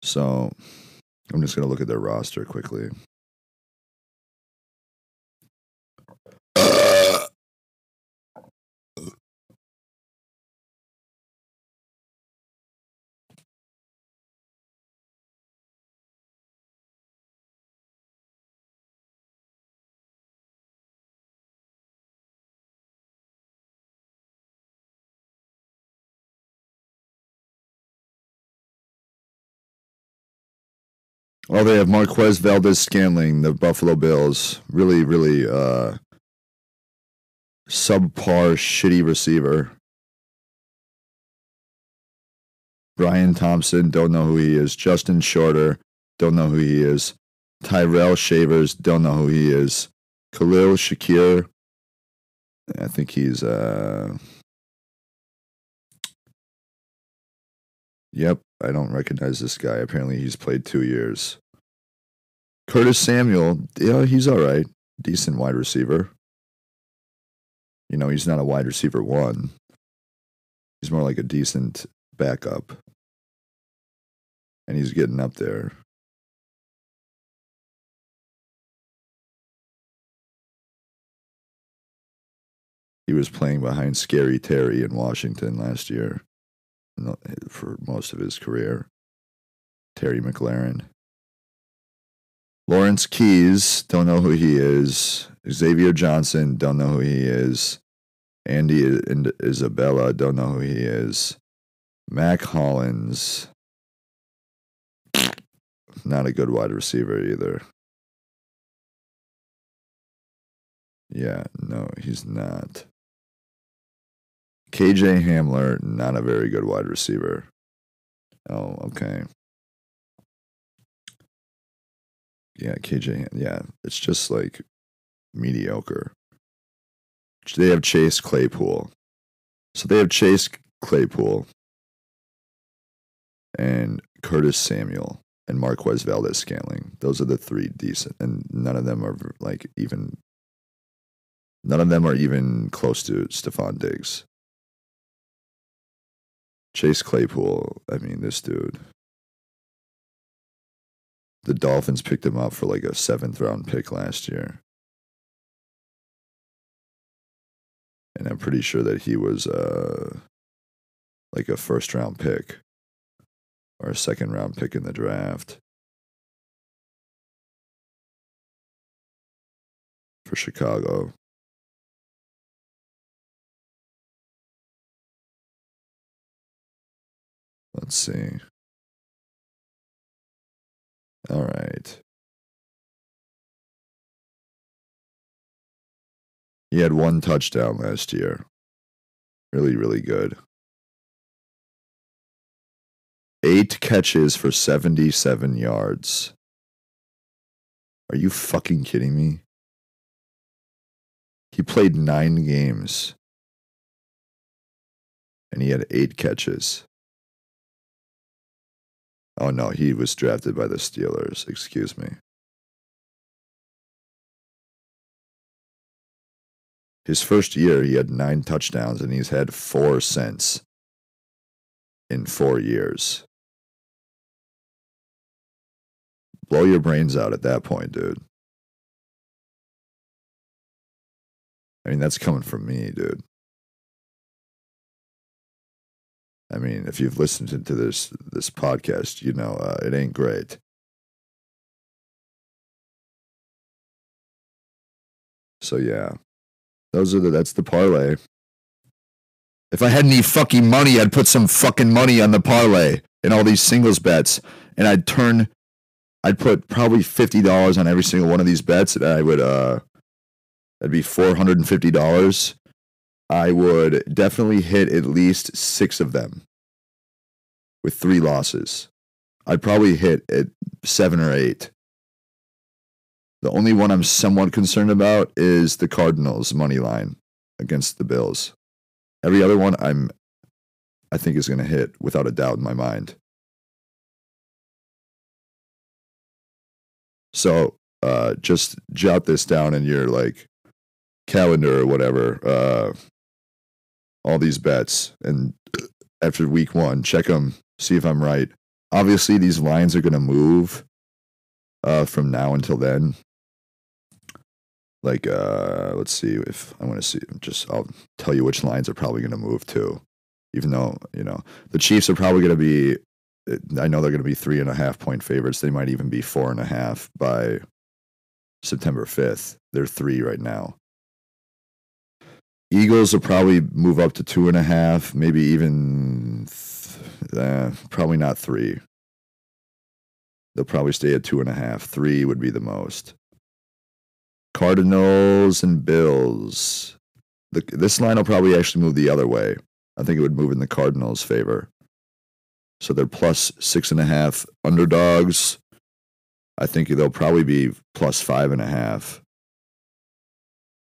So I'm just going to look at their roster quickly. Well, they have Marquez Valdez-Scantling, the Buffalo Bills. Really, really subpar, shitty receiver. Brian Thompson, don't know who he is. Justin Shorter, don't know who he is. Tyrell Shavers, don't know who he is. Khalil Shakir, I think he's yep, I don't recognize this guy. Apparently he's played 2 years. Curtis Samuel, yeah, he's all right. Decent wide receiver. You know, he's not a wide receiver 1. He's more like a decent backup. And he's getting up there. He was playing behind Scary Terry in Washington last year for most of his career. Terry McLaurin. Lawrence Keys, don't know who he is. Xavier Johnson, don't know who he is. Andy Isabella, don't know who he is. Mac Hollins, not a good wide receiver either. Yeah, no, he's not. KJ Hamler, not a very good wide receiver. Oh, okay. Yeah, yeah, it's just like mediocre. They have Chase Claypool. So they have Chase Claypool and Curtis Samuel and Marquez Valdez-Scantling. Those are the 3 decent, and none of them are even close to Stephon Diggs. Chase Claypool, I mean, this dude. The Dolphins picked him up for like a 7th round pick last year. And I'm pretty sure that he was like a 1st round pick or a 2nd round pick in the draft for Chicago. Let's see. All right. He had 1 touchdown last year. Really, really good. 8 catches for 77 yards. Are you fucking kidding me? He played 9 games. And he had 8 catches. Oh no, he was drafted by the Steelers. Excuse me. His first year, he had 9 touchdowns, and he's had 4 since in 4 years. Blow your brains out at that point, dude. I mean, that's coming from me, dude. I mean, if you've listened to this podcast, you know it ain't great. So yeah, that's the parlay. If I had any fucking money, I'd put some fucking money on the parlay and all these singles bets, and I'd turn I'd put probably $50 on every single one of these bets, and I would that'd be $450. I would definitely hit at least 6 of them with 3 losses. I'd probably hit at 7 or 8. The only one I'm somewhat concerned about is the Cardinals money line against the Bills. Every other one I think is going to hit without a doubt in my mind. So just jot this down in your like calendar or whatever. All these bets, and after week 1, check them, see if I'm right. Obviously, these lines are going to move from now until then. Like, let's see if I want to see. I'll tell you which lines are probably going to move too. Even though, the Chiefs are probably going to be, I know they're going to be 3.5 point favorites. They might even be 4.5 by September 5th. They're 3 right now. Eagles will probably move up to 2.5, maybe even, probably not 3. They'll probably stay at 2.5. 3 would be the most. Cardinals and Bills. This line will probably actually move the other way. I think it would move in the Cardinals' favor. So they're plus 6.5 underdogs. I think they'll probably be plus 5.5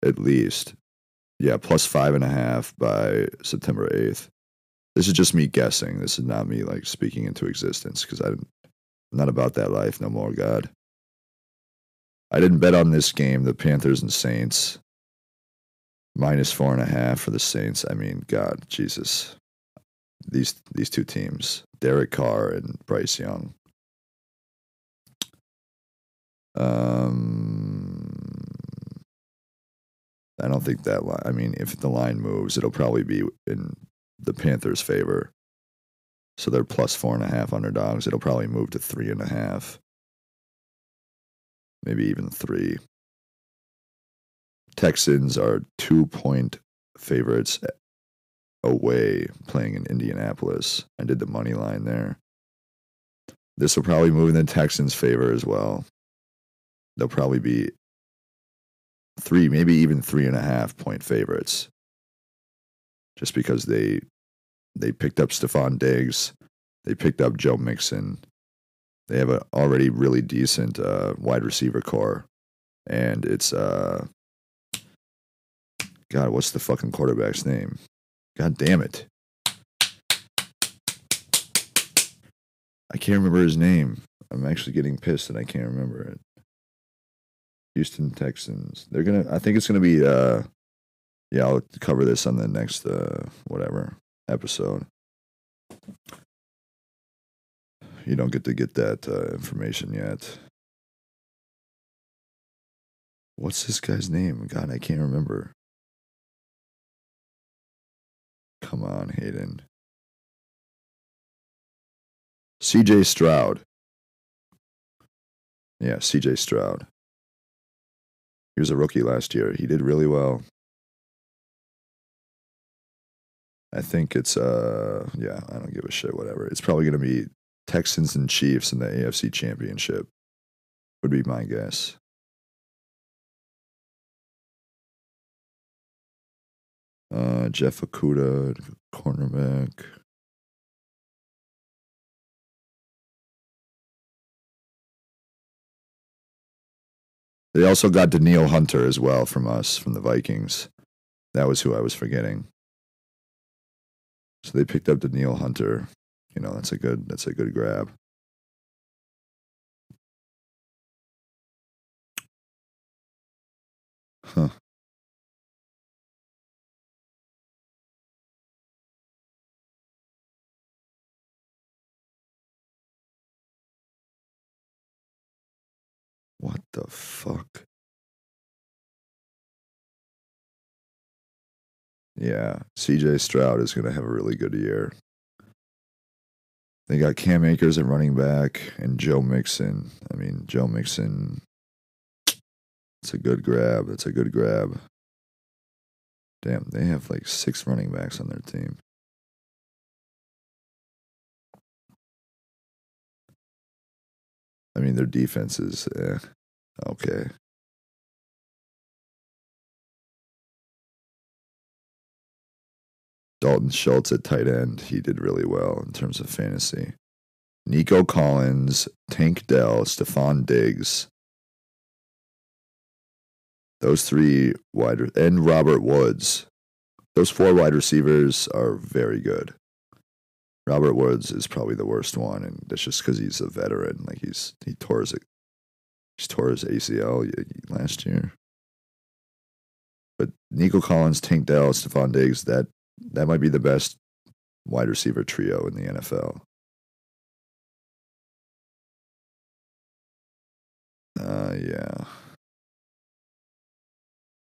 at least. Yeah, plus 5.5 by September 8th. This is just me guessing. This is not me like speaking into existence because I'm not about that life no more, God. I didn't bet on this game, the Panthers and Saints. Minus 4.5 for the Saints. I mean, God, Jesus. These 2 teams, Derek Carr and Bryce Young. I don't think that line. I mean, if the line moves, it'll probably be in the Panthers' favor. So they're plus 4.5 underdogs. It'll probably move to 3.5. Maybe even 3. Texans are 2-point favorites away playing in Indianapolis. I did the money line there. This will probably move in the Texans' favor as well. They'll probably be 3, maybe even 3.5 point favorites. Just because they picked up Stephon Diggs. They picked up Joe Mixon. They have an already really decent wide receiver core. And it's, God, what's the fucking quarterback's name? God damn it. I can't remember his name. I'm actually getting pissed that I can't remember it. Houston Texans. I think it's gonna be yeah, I'll cover this on the next whatever episode. You don't get to get that information yet. What's this guy's name? God, I can't remember. Come on, Hayden. CJ Stroud. Yeah, CJ Stroud. He was a rookie last year. He did really well. I think it's, yeah, I don't give a shit, whatever. It's probably going to be Texans and Chiefs in the AFC Championship, would be my guess. Jeff Okudah, cornerback. They also got Danielle Hunter as well from us, from the Vikings. That was who I was forgetting. So they picked up Danielle Hunter. That's a good grab. Huh. What the fuck? Yeah, CJ Stroud is going to have a really good year. They got Cam Akers at running back and Joe Mixon. I mean, Joe Mixon, it's a good grab. It's a good grab. Damn, they have like 6 running backs on their team. I mean, their defense is okay. Dalton Schultz at tight end, he did really well in terms of fantasy. Nico Collins, Tank Dell, Stephon Diggs. Those three and Robert Woods. Those 4 wide receivers are very good. Robert Woods is probably the worst one, and that's just because he's a veteran. Like he tore his ACL last year. But Nico Collins, Tank Dell, Stephon Diggs, that might be the best wide receiver trio in the NFL. Yeah.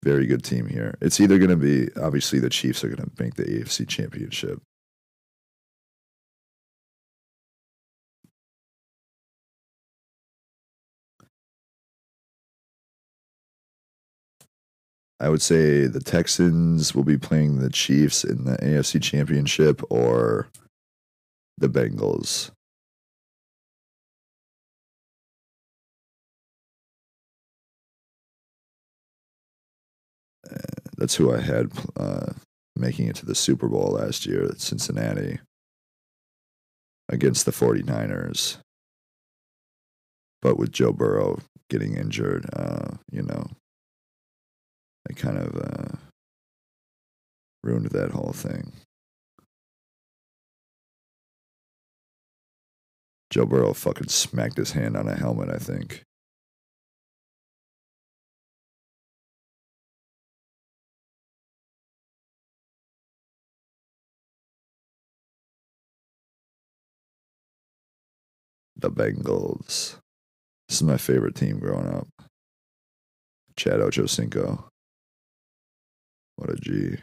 Very good team here. It's either going to be, obviously, the Chiefs are going to make the AFC Championship. I would say the Texans will be playing the Chiefs in the AFC Championship or the Bengals. That's who I had making it to the Super Bowl last year at Cincinnati against the 49ers. But with Joe Burrow getting injured, I kind of ruined that whole thing. Joe Burrow fucking smacked his hand on a helmet, I think. The Bengals. This is my favorite team growing up. Chad Ochocinco. What a G.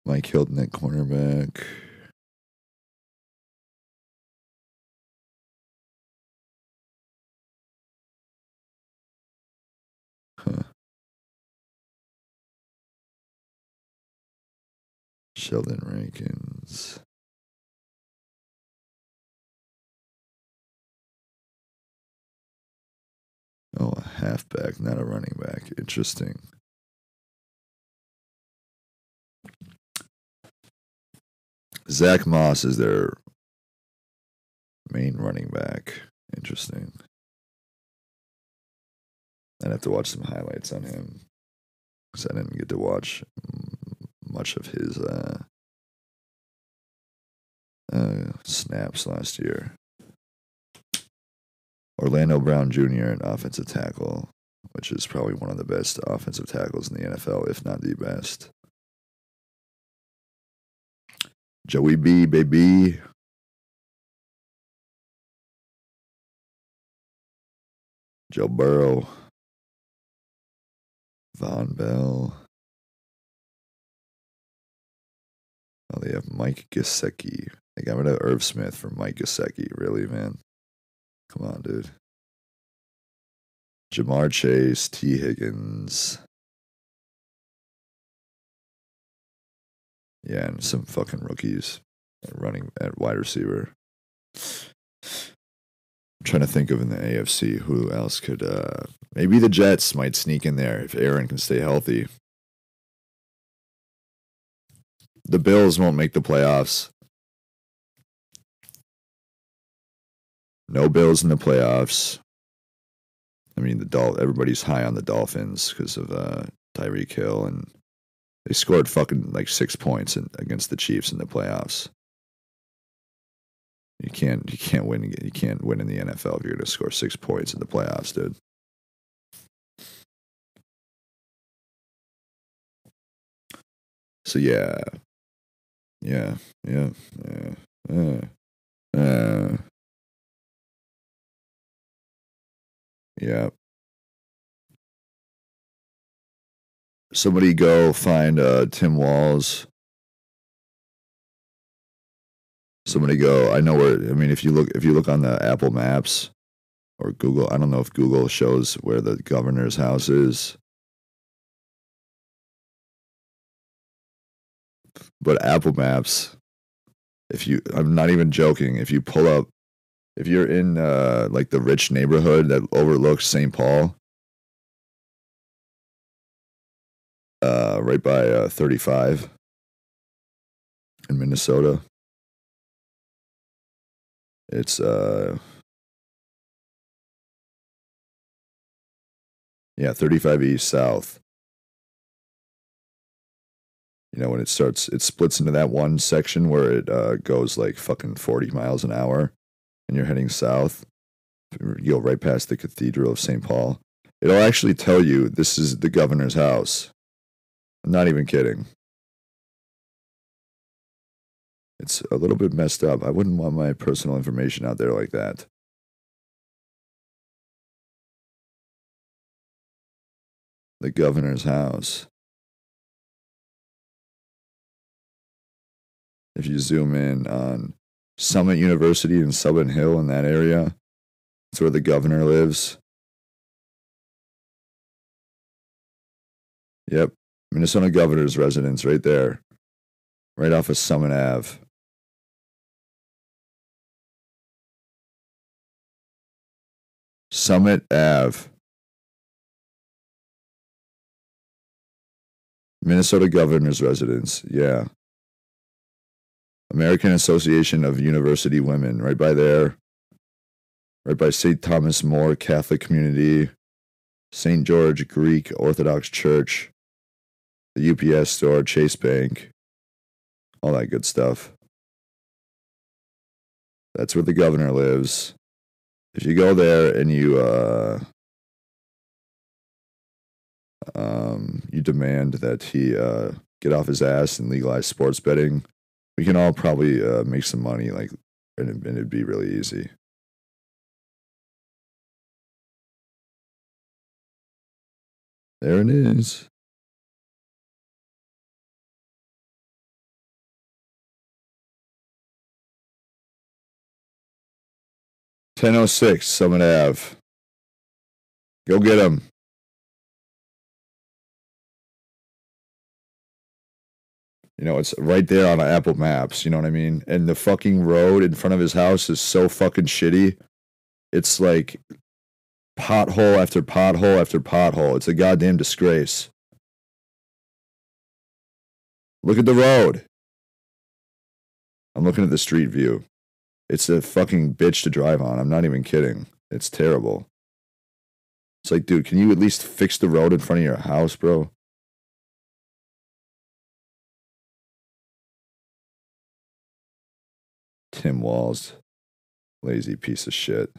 Mike Hilton at cornerback. Huh. Sheldon Rankins. Oh, a halfback, not a running back. Interesting. Zach Moss is their main running back. Interesting. I'd have to watch some highlights on him because I didn't get to watch much of his snaps last year. Orlando Brown Jr., an offensive tackle, which is probably one of the best offensive tackles in the NFL, if not the best. Joey B, baby. Joe Burrow. Von Bell. Oh, they have Mike Gesicki. They got rid of Irv Smith for Mike Gesicki. Really, man? Come on, dude. Jamar Chase, T. Higgins. Yeah, and some fucking rookies running at wide receiver. I'm trying to think of in the AFC who else could. Maybe the Jets might sneak in there if Aaron can stay healthy. The Bills won't make the playoffs. No Bills in the playoffs. I mean, everybody's high on the Dolphins because of Tyreek Hill, and they scored fucking like 6 points against the Chiefs in the playoffs. You can't win. You can't win in the NFL if you're going to score 6 points in the playoffs, dude. So yeah. Yeah. Somebody go find Tim Walz. Somebody go. I know where. I mean, if you look on the Apple Maps or Google, I don't know if Google shows where the governor's house is, but Apple Maps I'm not even joking. If you pull up, if you're in like the rich neighborhood that overlooks St. Paul, right by 35 in Minnesota, it's yeah, 35 east south. You know, when it splits into that one section where it goes like fucking 40 miles an hour and you're heading south. You go right past the Cathedral of St. Paul. It'll actually tell you this is the governor's house. I'm not even kidding. It's a little bit messed up. I wouldn't want my personal information out there like that. The governor's house. If you zoom in on Summit University and Summit Hill in that area, that's where the governor lives. Yep. Minnesota governor's residence right there. Right off of Summit Ave. Summit Ave. Minnesota governor's residence. Yeah. American Association of University Women, right by there. Right by St. Thomas More Catholic Community, St. George Greek Orthodox Church, the UPS store, Chase Bank, all that good stuff. That's where the governor lives. If you go there and you demand that he get off his ass and legalize sports betting, we can all probably make some money, like, and it'd be really easy. There it is. $10.06 Summit Ave. Go get him. You know, it's right there on Apple Maps, you know what I mean? And the fucking road in front of his house is so fucking shitty. It's like pothole after pothole after pothole. It's a goddamn disgrace. Look at the road. I'm looking at the street view. It's a fucking bitch to drive on. I'm not even kidding. It's terrible. It's like, dude, can you at least fix the road in front of your house, bro? Tim Walz. Lazy piece of shit.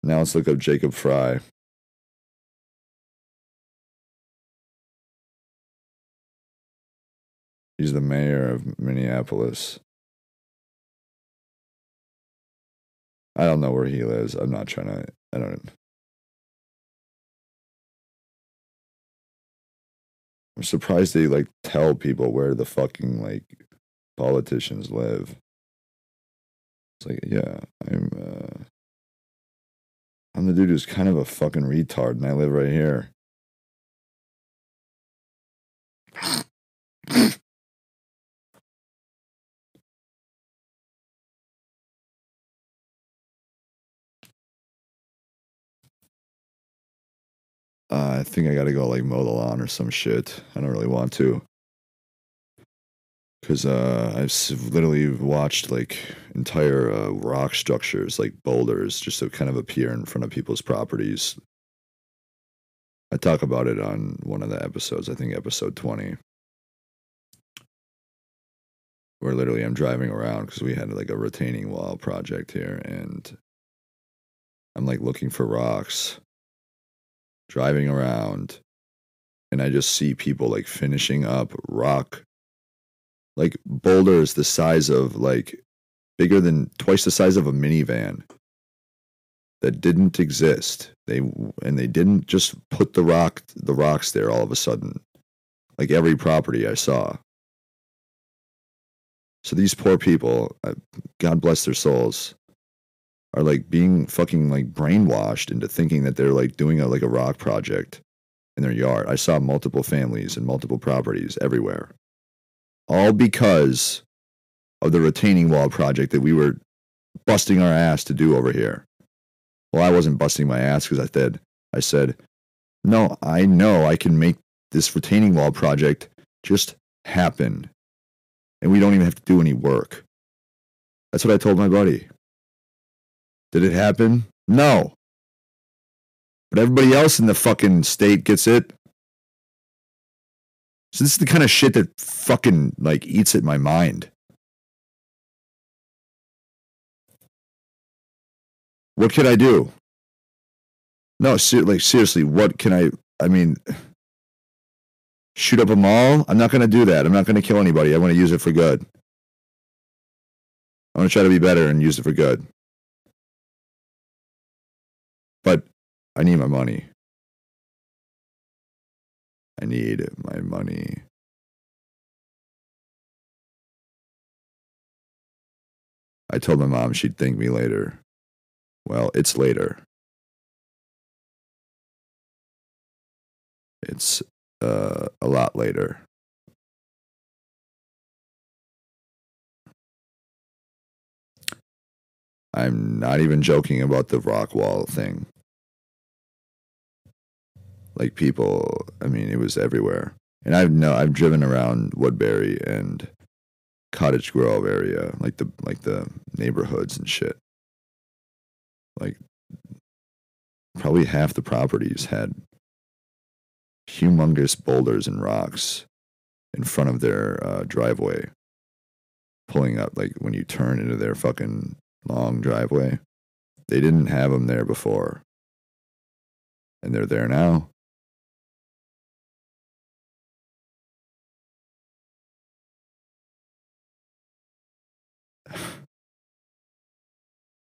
Now let's look up Jacob Fry. He's the mayor of Minneapolis. I don't know where he lives. I'm not trying to. I don't. I'm surprised they like tell people where the fucking like politicians live. It's like, yeah, I'm the dude who's kind of a fucking retard, and I live right here. I think I gotta go like mow the lawn or some shit. I don't really want to. Because I've literally watched like entire rock structures, like boulders, just to kind of appear in front of people's properties. I talk about it on one of the episodes, I think episode 20, where literally I'm driving around because we had like a retaining wall project here, and I'm like looking for rocks, driving around, and I just see people like finishing up rock, like boulders the size of like bigger than twice the size of a minivan that didn't exist. They didn't just put the rocks there all of a sudden, like every property I saw. So these poor people, God bless their souls, are like being fucking like brainwashed into thinking that they're like doing a rock project in their yard. I saw multiple families and multiple properties everywhere. All because of the retaining wall project that we were busting our ass to do over here. Well, I wasn't busting my ass because I said, no, I know I can make this retaining wall project just happen. And we don't even have to do any work. That's what I told my buddy. Did it happen? No. But everybody else in the fucking state gets it. So this is the kind of shit that fucking like eats at my mind. What can I do? No, seriously, what can I mean, shoot up a mall? I'm not going to do that. I'm not going to kill anybody. I want to use it for good. I want to try to be better and use it for good. But I need my money. I need my money. I told my mom she'd thank me later. Well, it's later. It's a lot later. I'm not even joking about the rock wall thing. Like people, I mean, it was everywhere. And I've driven around Woodbury and Cottage Grove area, like the neighborhoods and shit. Like probably half the properties had humongous boulders and rocks in front of their driveway, pulling up like when you turn into their fucking long driveway. They didn't have them there before, and they're there now.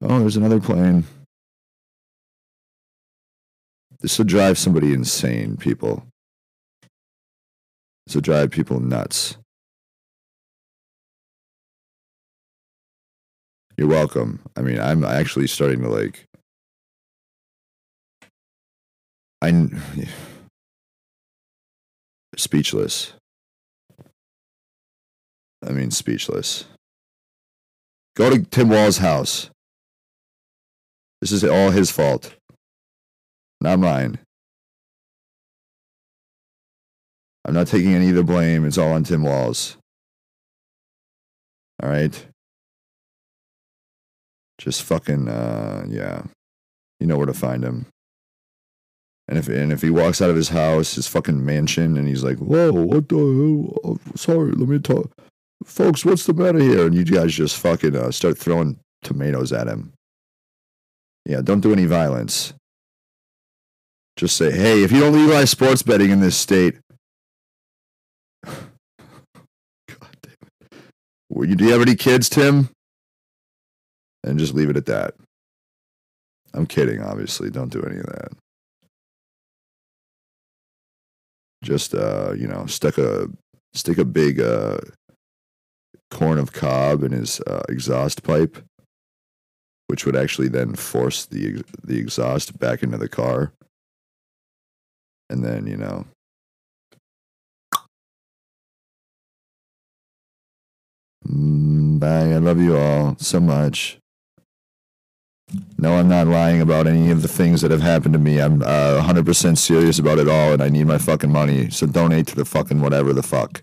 Oh, there's another plane. This will drive somebody insane, people. This will drive people nuts. You're welcome. I mean, I'm actually starting to like... Speechless. I mean, speechless. Go to Tim Walz's house. This is all his fault. Not mine. I'm not taking any of the blame. It's all on Tim Walz. All right? Just fucking, yeah. You know where to find him. And if he walks out of his house, his fucking mansion, and he's like, whoa, what the hell? Oh, sorry, let me talk. Folks, what's the matter here? And you guys just fucking start throwing tomatoes at him. Yeah, don't do any violence. Just say, hey, if you don't legalize sports betting in this state... God damn it. Do you have any kids, Tim? And just leave it at that. I'm kidding, obviously. Don't do any of that. Just, stick a big corn of cob in his exhaust pipe, which would actually then force the exhaust back into the car. And then, bye, I love you all so much. No, I'm not lying about any of the things that have happened to me. I'm 100% serious about it all, and I need my fucking money. So donate to the fucking whatever the fuck.